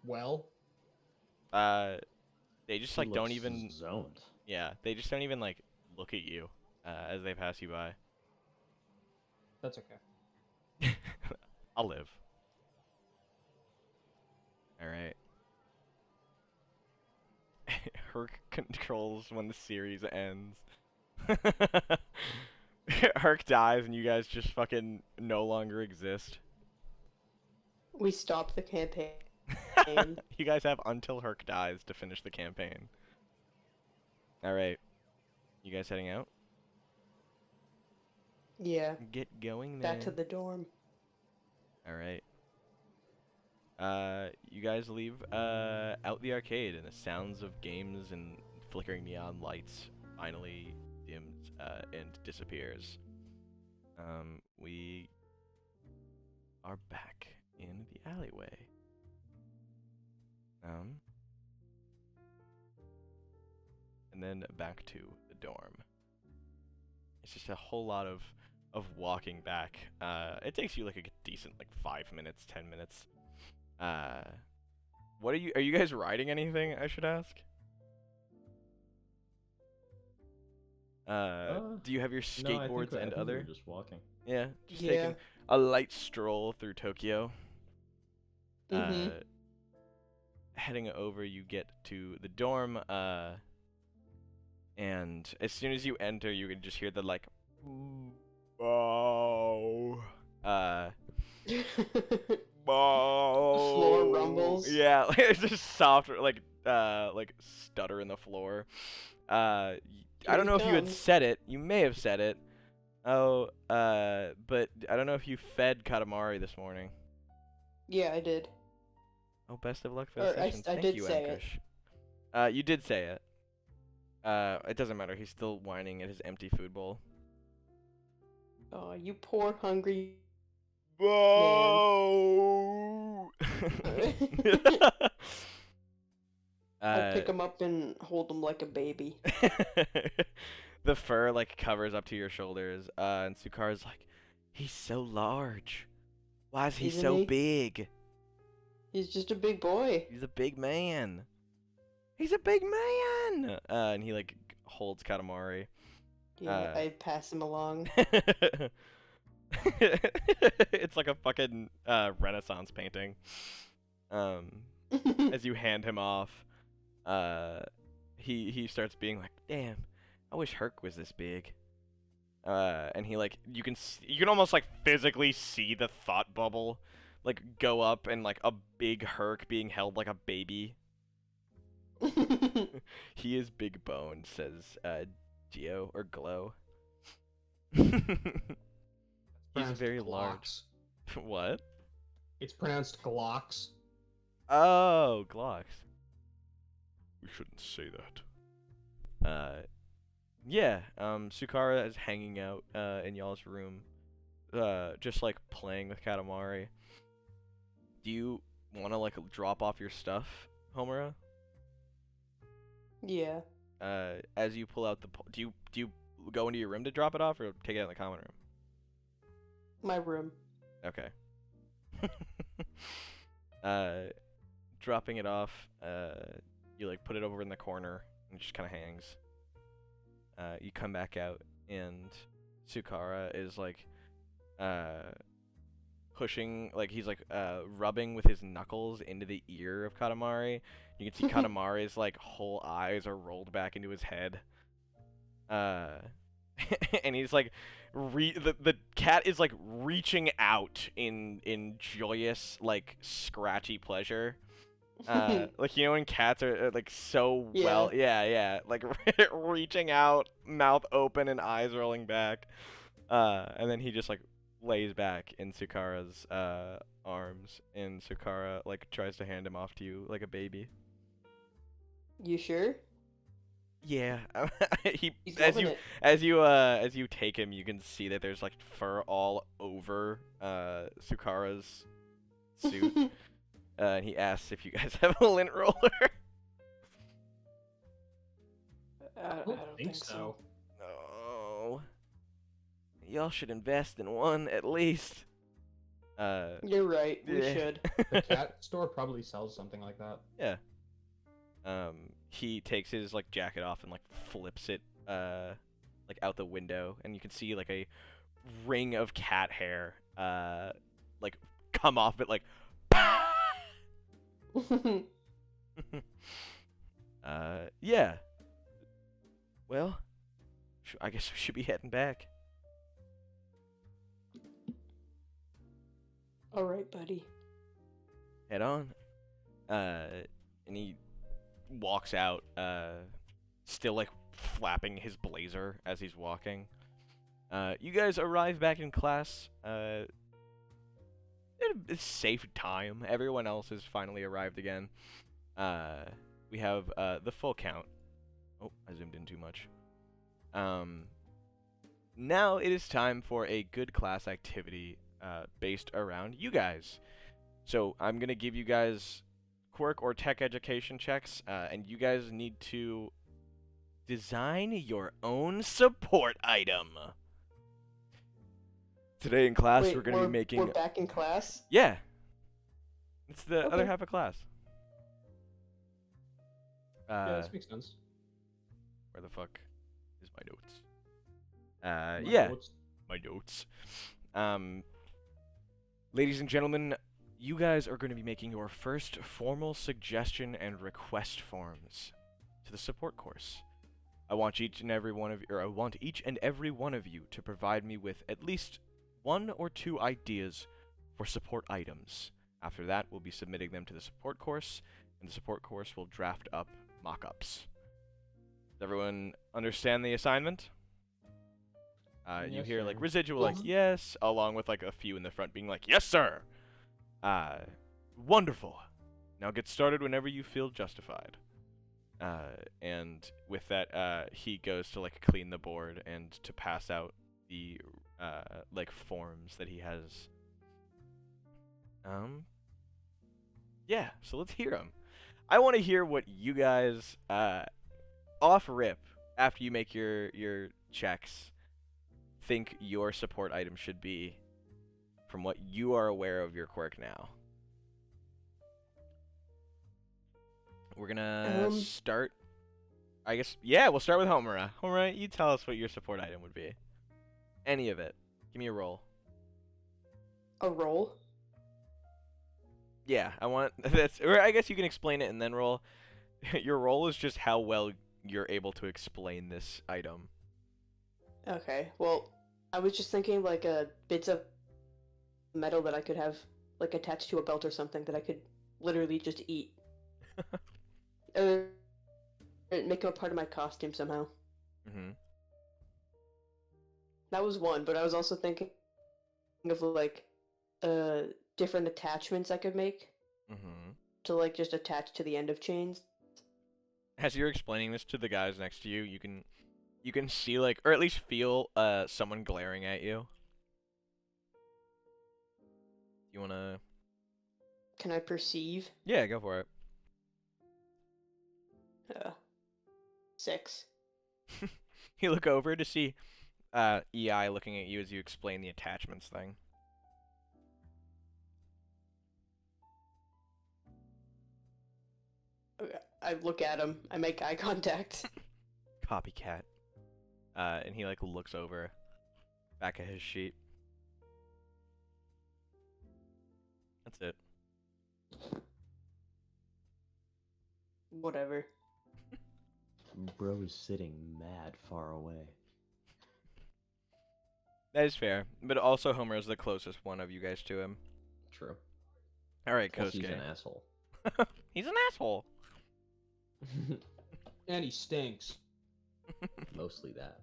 well. They just He like don't looks even. zoned. Yeah, they just don't even like look at you as they pass you by. That's okay. I'll live. Alright. Herc controls when the series ends. Herc dies and you guys just fucking no longer exist. We stopped the campaign. You guys have until Herc dies to finish the campaign. Alright. You guys heading out? Yeah. Get going then. Back to the dorm. Alright. You guys leave out the arcade, and the sounds of games and flickering neon lights finally dims and disappears. We are back in the alleyway. And then back to the dorm. It's just a whole lot of walking back. It takes you like a decent like 5 minutes, 10 minutes. What are you guys riding anything, I should ask? Do you have your skateboards no, I and think we other? were just walking. Yeah, just Yeah. taking a light stroll through Tokyo. Mhm. Heading over, you get to the dorm, and as soon as you enter, you can just hear the like, oh, Floor rumbles. Yeah, it's just soft, like stutter in the floor. I don't know if you had said it. You may have said it. Oh, but I don't know if you fed Katamari this morning. Yeah, I did. Oh, best of luck for the session. I Thank did you, say it. Ankush. You did say it. It doesn't matter. He's still whining at his empty food bowl. Oh, you poor hungry. Whoa! I pick him up and hold him like a baby. The fur like covers up to your shoulders, and Sukara's like, "He's so large. Why is he Isn't so he? big? He's just a big boy. He's a big man. He's a big man." And he like holds Katamari. Yeah, I pass him along. It's like a fucking Renaissance painting. As you hand him off, he starts being like, "Damn, I wish Herc was this big." And he like you can almost like physically see the thought bubble like go up and like a big Herc being held like a baby. He is big boned, says Geo or Glow. He's Pronounced very Glocks. large. What? It's pronounced Glocks. Oh, Glocks. we shouldn't say that. Yeah, Sukara is hanging out in y'all's room, just like playing with Katamari. Do you want to like drop off your stuff, Homura? Yeah. As you pull out the do you go into your room to drop it off or take it out in the common room? My room. Okay. Dropping it off, you like put it over in the corner and it just kind of hangs. You come back out and Sukara is like pushing, like he's like rubbing with his knuckles into the ear of Katamari. You can see Katamari's like whole eyes are rolled back into his head. And he's like the cat is like reaching out in joyous like scratchy pleasure. Like, you know when cats are like so well, yeah, like reaching out, mouth open and eyes rolling back, and then he just like lays back in Sukara's arms, and Sukara like tries to hand him off to you like a baby. You sure? Yeah, He's as loving you it. as you take him, you can see that there's like fur all over Sukara's suit. And he asks if you guys have a lint roller. I don't think so. No. Y'all should invest in one at least. You're right. We yeah. should. The cat store probably sells something like that. Yeah. He takes his like jacket off and like flips it like out the window, and you can see like a ring of cat hair like come off it like yeah. Well, I guess we should be heading back. All right, buddy. Head on. And he walks out, still like flapping his blazer as he's walking. You guys arrive back in class. It's safe time. Everyone else has finally arrived again. We have the full count. Oh, I zoomed in too much. Now it is time for a good class activity based around you guys. So I'm going to give you guys quirk or tech education checks, and you guys need to design your own support item. Today in class, Wait, we're going to be making... We're back in class? Yeah. It's the Okay. other half of class. Yeah, this makes sense. Where the fuck is my notes? My Yeah. notes. My notes. Ladies and gentlemen, you guys are going to be making your first formal suggestion and request forms to the support course. I want each and every one of you to provide me with at least 1 or 2 ideas for support items. After that, we'll be submitting them to the support course, and the support course will draft up mock-ups. Does everyone understand the assignment? You Yes, hear sir. like residual like yes, along with like a few in the front being like yes, sir. Wonderful. Now get started whenever you feel justified. And with that, he goes to like clean the board and to pass out the like forms that he has. Yeah, so let's hear them. I want to hear what you guys off rip after you make your checks think your support item should be from what you are aware of your quirk now. We're gonna start, I guess, yeah, we'll start with Homura. Homura, you tell us what your support item would be. Any of it. Give me a roll. A roll? Yeah, I want, that's, or I guess you can explain it and then roll. Your roll is just how well you're able to explain this item. Okay, well, I was just thinking like bits of metal that I could have like attached to a belt or something that I could literally just eat. Make them a part of my costume somehow. Mm-hmm. That was one, but I was also thinking of like different attachments I could make Mm-hmm. to like just attach to the end of chains. As you're explaining this to the guys next to you, you can see like, or at least feel someone glaring at you. You wanna? Can I perceive? Yeah, go for it. 6. You look over to see EI looking at you as you explain the attachments thing. Okay. I look at him. I make eye contact. Copycat. And he like looks over back at his sheet. That's it. Whatever. Bro is sitting mad far away. That is fair, but also Homer is the closest one of you guys to him. True. All right, Plus he's Kosuke. an asshole. He's an asshole. And he stinks. Mostly that.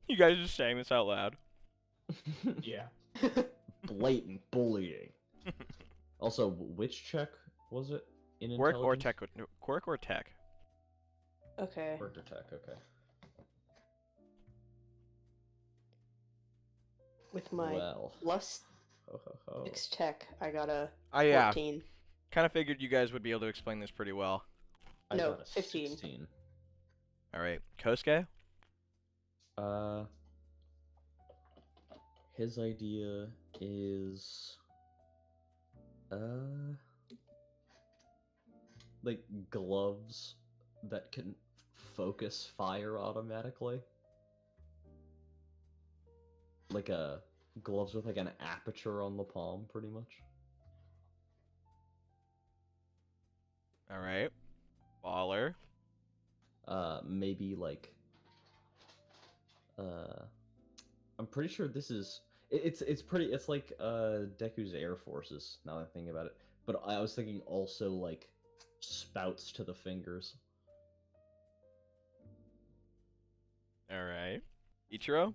You guys are just saying this out loud. Yeah. Blatant bullying. Also, which check was it in Quirk or intelligence? tech? Quirk or tech? Okay. Quirk or tech, okay. With my Well. plus Ho, ho, ho. 6 tech, I got a Yeah. 14. Kind of figured you guys would be able to explain this pretty well. I No, got a 15. 16. All right, Kosuke. His idea is, like gloves that can focus fire automatically. Like gloves with like an aperture on the palm, pretty much. All right, baller. Maybe like, I'm pretty sure this is, it's like Deku's Air Forces, now that I think about it. But I was thinking also like spouts to the fingers. All right, Ichiro.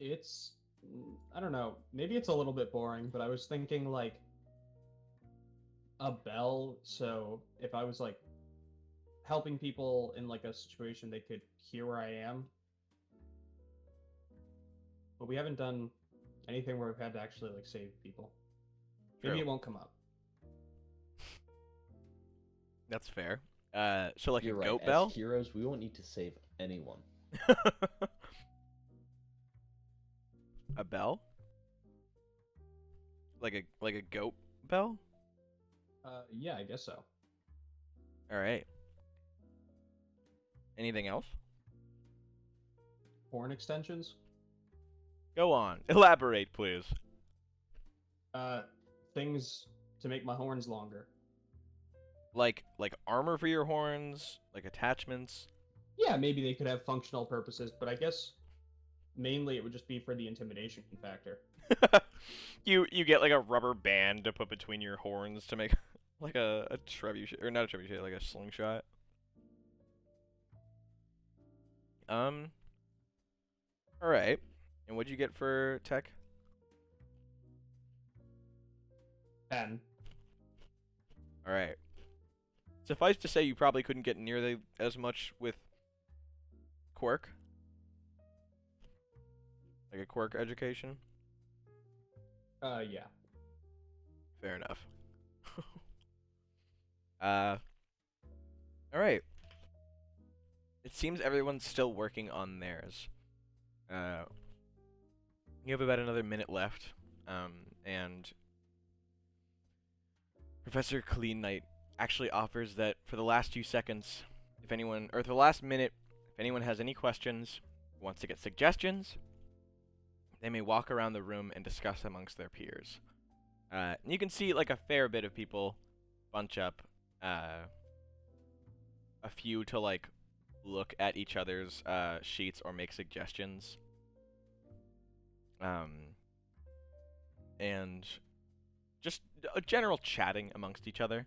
It's, I don't know, maybe it's a little bit boring, but I was thinking like a bell, so if I was like helping people in like a situation, they could hear where I am. But we haven't done anything where we've had to actually like save people. Maybe True. it won't come up. That's fair. So like You're a right. goat As bell. heroes, we won't need to save anyone. A bell? Like a goat bell? Yeah, I guess so. All right. Anything else? Horn extensions? Go on. Elaborate, please. Things to make my horns longer. Like armor for your horns, like attachments. Yeah, maybe they could have functional purposes, but I guess mainly it would just be for the intimidation factor. You get like a rubber band to put between your horns to make like a trebuchet, or not a trebuchet, like a slingshot. All right. And what'd you get for tech? 10. All right. Suffice to say, you probably couldn't get nearly as much with quirk. Like a quirk education. Yeah. Fair enough. All right. It seems everyone's still working on theirs. You have about another minute left, and Professor Clean Knight actually offers that for the last few seconds, if anyone, or for the last minute, if anyone has any questions, wants to get suggestions, they may walk around the room and discuss amongst their peers. You can see like a fair bit of people bunch up, a few to like look at each other's sheets or make suggestions. And just a general chatting amongst each other.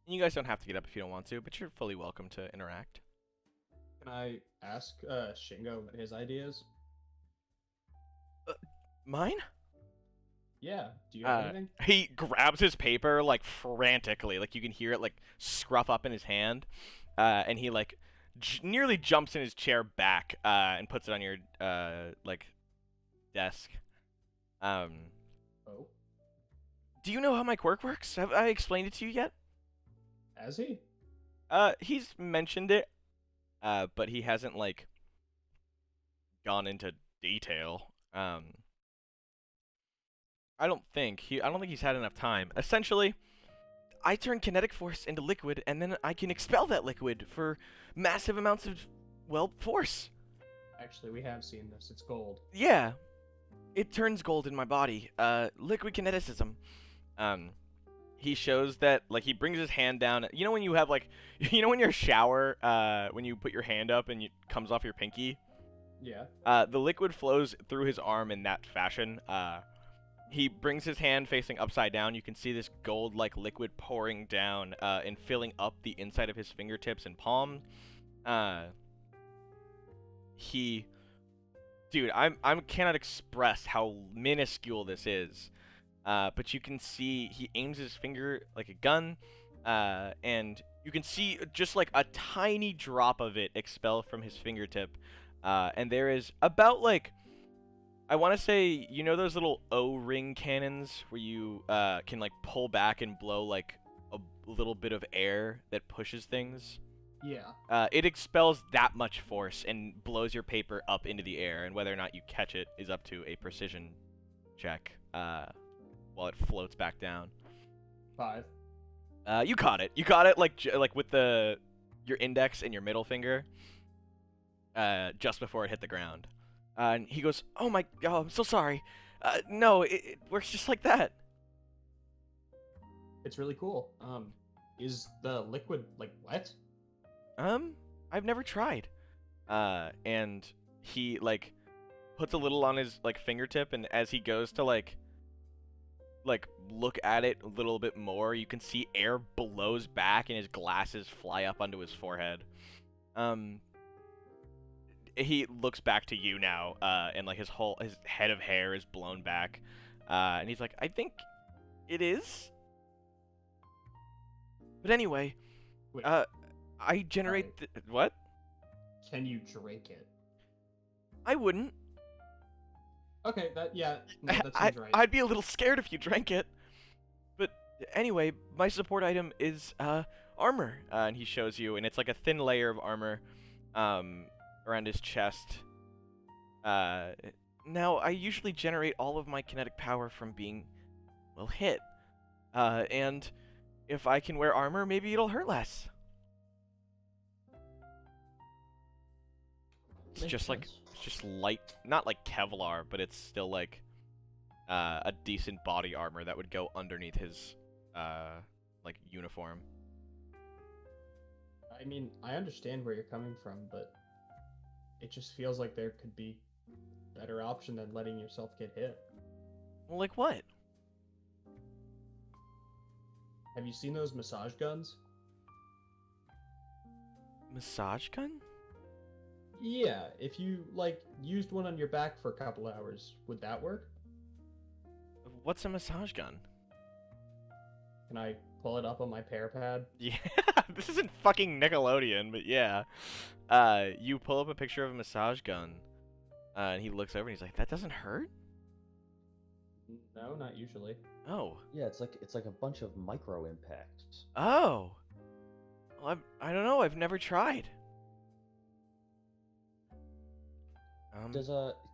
And you guys don't have to get up if you don't want to, but you're fully welcome to interact. Can I ask Shingo what his ideas? Mine? Yeah. Do you have anything? He grabs his paper like frantically, like you can hear it like scruff up in his hand, and he like nearly jumps in his chair back and puts it on your like desk. Um, Oh. do you know how my quirk works? Have I explained it to you yet? Has he? He's mentioned it, but he hasn't like gone into detail. I don't think he's had enough time. Essentially, I turn kinetic force into liquid, and then I can expel that liquid for massive amounts of, well, force. Actually, we have seen this. It's gold. Yeah, it turns gold in my body. Liquid kineticism. He shows that, like, he brings his hand down. You know when you have, like, you know when your shower, when you put your hand up and it comes off your pinky? Yeah. The liquid flows through his arm in that fashion. He brings his hand facing upside down. You can see this gold-like liquid pouring down and filling up the inside of his fingertips and palm. Dude, I cannot express how minuscule this is. But you can see he aims his finger like a gun, and you can see just like a tiny drop of it expel from his fingertip. And there is about like, I want to say, you know those little O-ring cannons where you can like pull back and blow like a little bit of air that pushes things? Yeah. It expels that much force and blows your paper up into the air, and whether or not you catch it is up to a precision check while it floats back down. 5. You caught it. You caught it like with your index and your middle finger just before it hit the ground. And he goes, "Oh my God, I'm so sorry. No, it works just like that." It's really cool. Is the liquid like wet? I've never tried. And he like puts a little on his like fingertip, and as he goes to like look at it a little bit more, you can see air blows back and his glasses fly up onto his forehead. He looks back to you now, and like his head of hair is blown back, and he's like, "I think it is." But anyway, Wait, I generate what? can you drink it? I wouldn't. Okay, no, that seems right. I'd be a little scared if you drank it. But anyway, my support item is armor, and he shows you, and it's like a thin layer of armor around his chest. Now, I usually generate all of my kinetic power from being, well, hit. And if I can wear armor, maybe it'll hurt less. It's Makes just like, sense. it's just light, not like Kevlar, but it's still like a decent body armor that would go underneath his like uniform. I mean, I understand where you're coming from, but it just feels like there could be a better option than letting yourself get hit. Well, like what? Have you seen those massage guns? Massage gun? Yeah, if you, like, used one on your back for a couple hours, would that work? What's a massage gun? Can I pull it up on my pear pad? Yeah, this isn't fucking Nickelodeon, but yeah. You pull up a picture of a massage gun, and he looks over and he's like, "That doesn't hurt?" No, not usually. Oh. Yeah, it's like a bunch of micro impacts. Oh. Well, I don't know. I've never tried.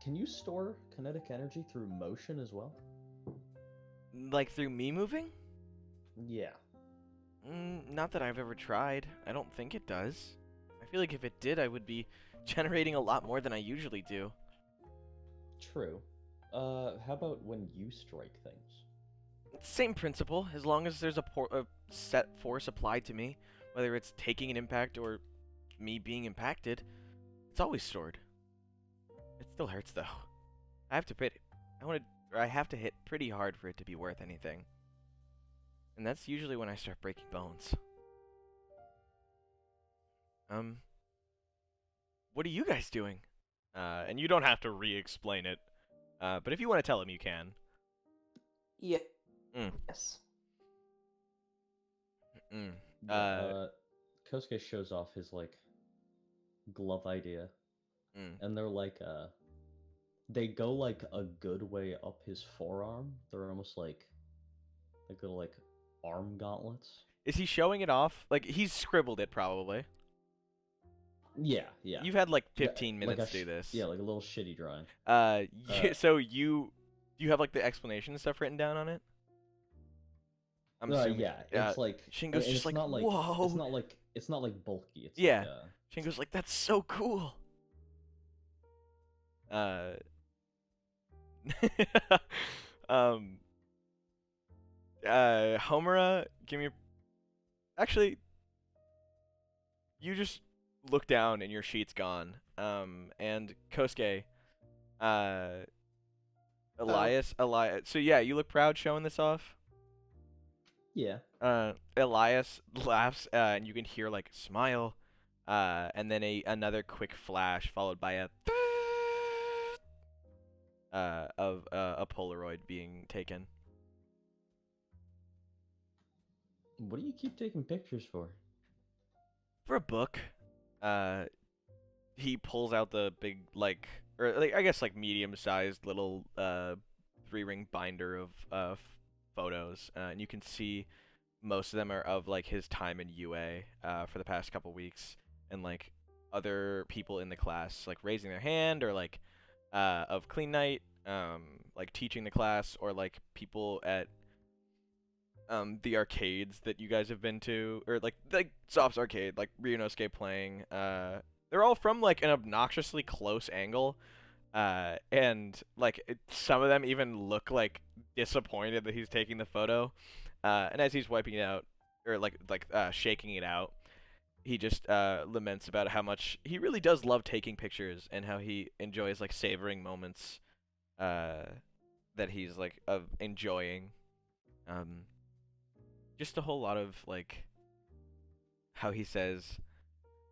Can you store kinetic energy through motion as well? Like through me moving? Yeah. Not that I've ever tried. I don't think it does. I feel like if it did, I would be generating a lot more than I usually do. True. How about when you strike things? Same principle, as long as there's a set force applied to me, whether it's taking an impact or me being impacted, it's always stored. It still hurts though. I have to hit pretty hard for it to be worth anything. And that's usually when I start breaking bones. What are you guys doing? And you don't have to re-explain it. But if you want to tell him, you can. Yeah. Mm. Yes. Mm. Yeah, Kosuke shows off his like glove idea, Mm. and they're like they go like a good way up his forearm. They're almost like little like arm gauntlets. Is he showing it off? Like he's scribbled it probably. Yeah, yeah. You've had like Yeah, 15 like minutes to do this. Yeah, like a little shitty drawing. So you have like the explanation and stuff written down on it? I'm assuming. Yeah, it's like Shingo's and just it's like, not like whoa. it's not like bulky. It's Yeah. like, Shingo's like, that's so cool. Homura, give me. Actually, you just look down and your sheet's gone. And Kosuke, Elias. So yeah, you look proud showing this off. yeah. Elias laughs, and you can hear like smile, and then another quick flash followed by a of a Polaroid being taken. What do you keep taking pictures for? For a book. He pulls out the big I guess like medium-sized little 3-ring binder of photos, and you can see most of them are of like his time in UA for the past couple weeks, and like other people in the class like raising their hand, or like of clean night, like teaching the class, or like people at the arcades that you guys have been to, or like Zop's arcade, like Ryunosuke playing. They're all from like an obnoxiously close angle, and like some of them even look like disappointed that he's taking the photo. And as he's wiping it out, or shaking it out, he just laments about how much he really does love taking pictures, and how he enjoys like savoring moments that he's like enjoying. Just a whole lot of like how he says,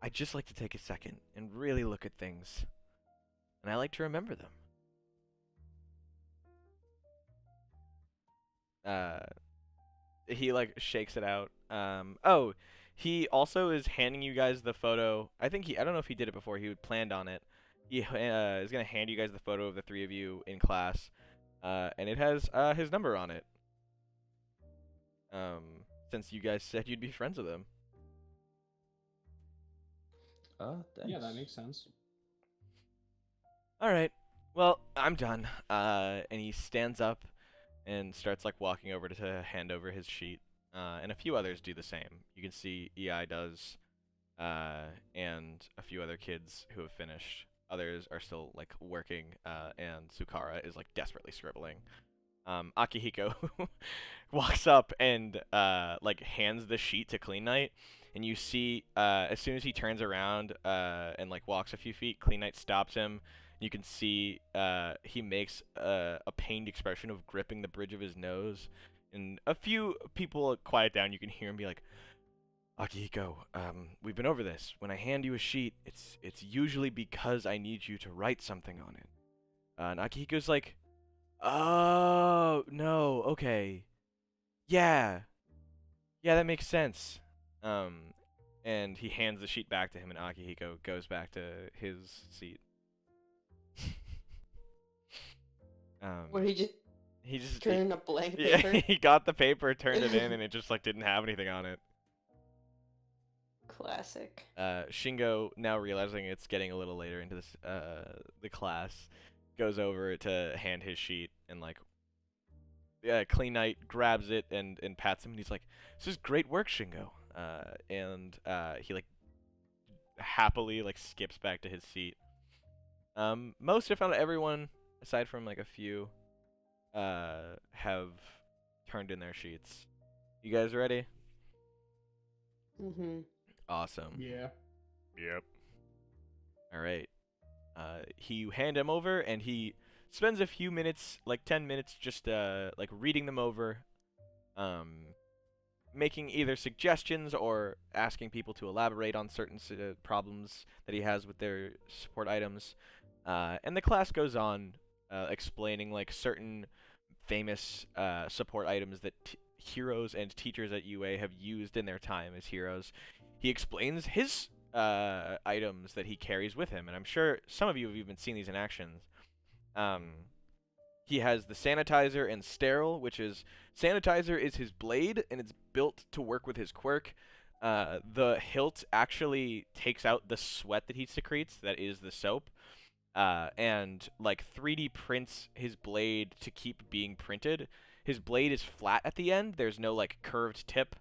I just like to take a second and really look at things, and I like to remember them. He like shakes it out. He also is handing you guys the photo. I don't know if he did it before. He planned on it. He is gonna hand you guys the photo of the 3 of you in class, and it has his number on it. Since you guys said you'd be friends with him. Thanks. Yeah, that makes sense. All right. Well, I'm done. And he stands up and starts like walking over to hand over his sheet. And a few others do the same. You can see EI does, and a few other kids who have finished. Others are still like working, and Sukara is like desperately scribbling. Akihiko walks up and like hands the sheet to Clean Knight, and you see as soon as he turns around and like walks a few feet, Clean Knight stops him. You can see he makes a pained expression of gripping the bridge of his nose, and a few people quiet down. You can hear him be like, Akihiko, we've been over this. When I hand you a sheet, it's usually because I need you to write something on it. And Akihiko's like, oh, no, okay. Yeah, that makes sense. And he hands the sheet back to him, and Akihiko goes back to his seat. Where he just turned in a blank Yeah, paper. he got the paper, turned it in, and it just like didn't have anything on it. Classic. Shingo, now realizing it's getting a little later into this the class, goes over to hand his sheet, and like Clean Knight grabs it and pats him, and he's like, "This is great work, Shingo." And he like happily like skips back to his seat. Most, if not everyone, aside from like a few, have turned in their sheets. You guys ready? Mm-hmm. Awesome. Yeah. Yep. All right. You hand him over, and he spends a few minutes, like 10 minutes, just like reading them over, making either suggestions or asking people to elaborate on certain problems that he has with their support items. And the class goes on explaining like certain famous support items that heroes and teachers at UA have used in their time as heroes. He explains his items that he carries with him, and I'm sure some of you have even seen these in action. He has the sanitizer and sterile, which is sanitizer is his blade, and it's built to work with his quirk. The hilt actually takes out the sweat that he secretes, that is the soap, and like 3D prints his blade to keep being printed. His blade is flat at the end. There's no like curved tip,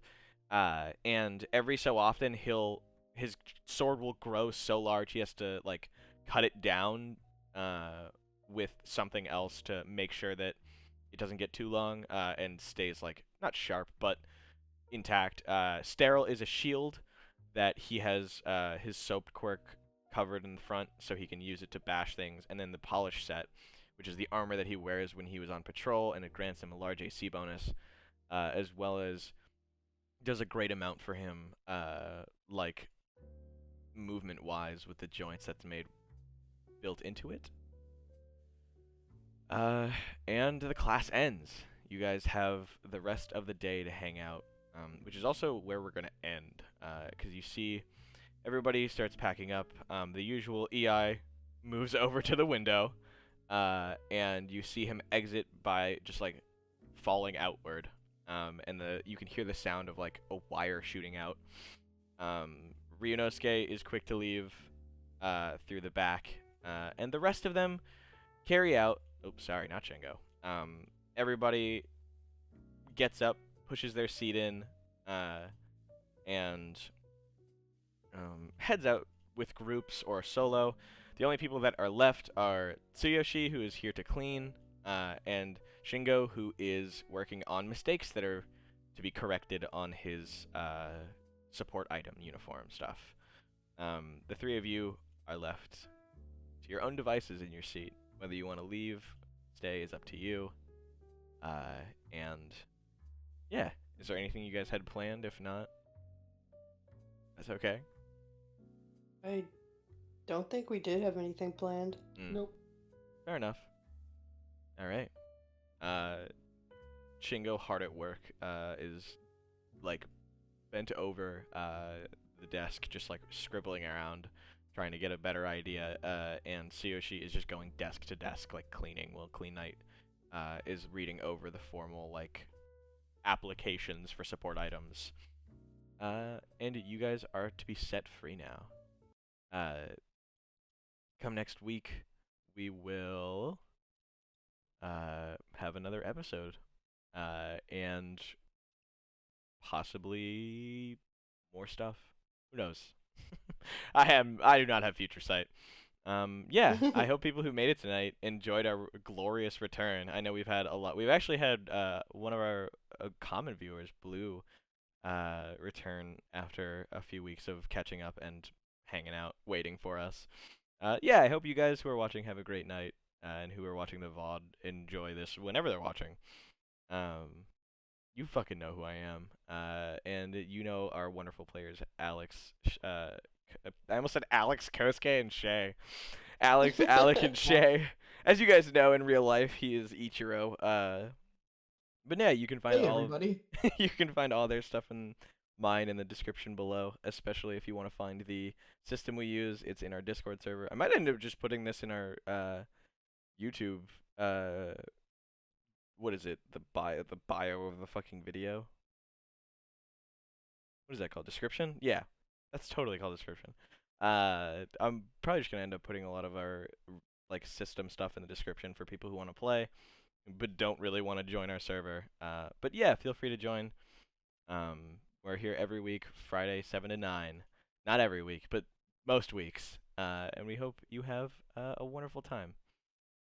and every so often his sword will grow so large he has to like cut it down with something else to make sure that it doesn't get too long and stays like not sharp but intact. Sterile is a shield that he has his soaped quirk covered in the front so he can use it to bash things, and then the polish set, which is the armor that he wears when he was on patrol, and it grants him a large AC bonus, as well as does a great amount for him like movement wise with the joints that's made built into it. And the class ends. You guys have the rest of the day to hang out, which is also where we're going to end, because you see everybody starts packing up. The usual EI moves over to the window, and you see him exit by just like falling outward, and you can hear the sound of like a wire shooting out. Ryunosuke is quick to leave through the back, and the rest of them carry out. Oops, sorry, not Shingo. Everybody gets up, pushes their seat in, and heads out with groups or solo. The only people that are left are Tsuyoshi, who is here to clean, and Shingo, who is working on mistakes that are to be corrected on his support item uniform stuff. The three of you are left to your own devices in your seat. Whether you want to leave, stay is up to you. And yeah, is there anything you guys had planned? If not, that's okay. I don't think we did have anything planned. Nope. Fair enough. All right. Shingo, hard at work, is like bent over the desk, just like scribbling around, trying to get a better idea, and Tsuyoshi is just going desk to desk, like cleaning, while Clean Knight is reading over the formal, like, applications for support items. And you guys are to be set free now. Come next week, we will have another episode, and possibly more stuff. Who knows? I do not have future sight. Yeah, I hope people who made it tonight enjoyed our glorious return. I know we've had a lot. We've actually had one of our common viewers, Blue, return after a few weeks of catching up and hanging out, waiting for us. Yeah, I hope you guys who are watching have a great night, and who are watching the VOD enjoy this whenever they're watching. You fucking know who I am, and you know our wonderful players, Alex. I almost said Alex, Kosuke, and Shay. Alex, Alec, and Shay. As you guys know, in real life, he is Ichiro. But yeah, you can find you can find all their stuff in mine in the description below. Especially if you want to find the system we use, it's in our Discord server. I might end up just putting this in our YouTube. What is it? The bio of the fucking video. What is that called? Description? Yeah. That's totally called description. I'm probably just gonna end up putting a lot of our like system stuff in the description for people who want to play, but don't really want to join our server. But yeah, feel free to join. We're here every week, Friday 7 to 9. Not every week, but most weeks. And we hope you have a wonderful time.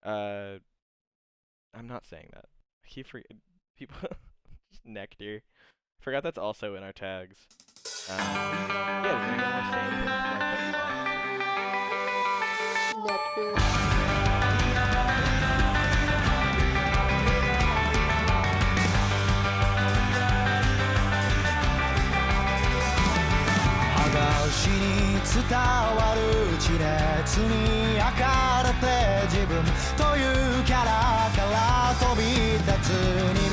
I'm not saying that. I keep forgetting people. Just nectar. Forgot that's also in our tags. Yeah, does anyone want to say anything before I cut you off?星に伝わる地熱に焼かれて自分というキャラから飛び出つに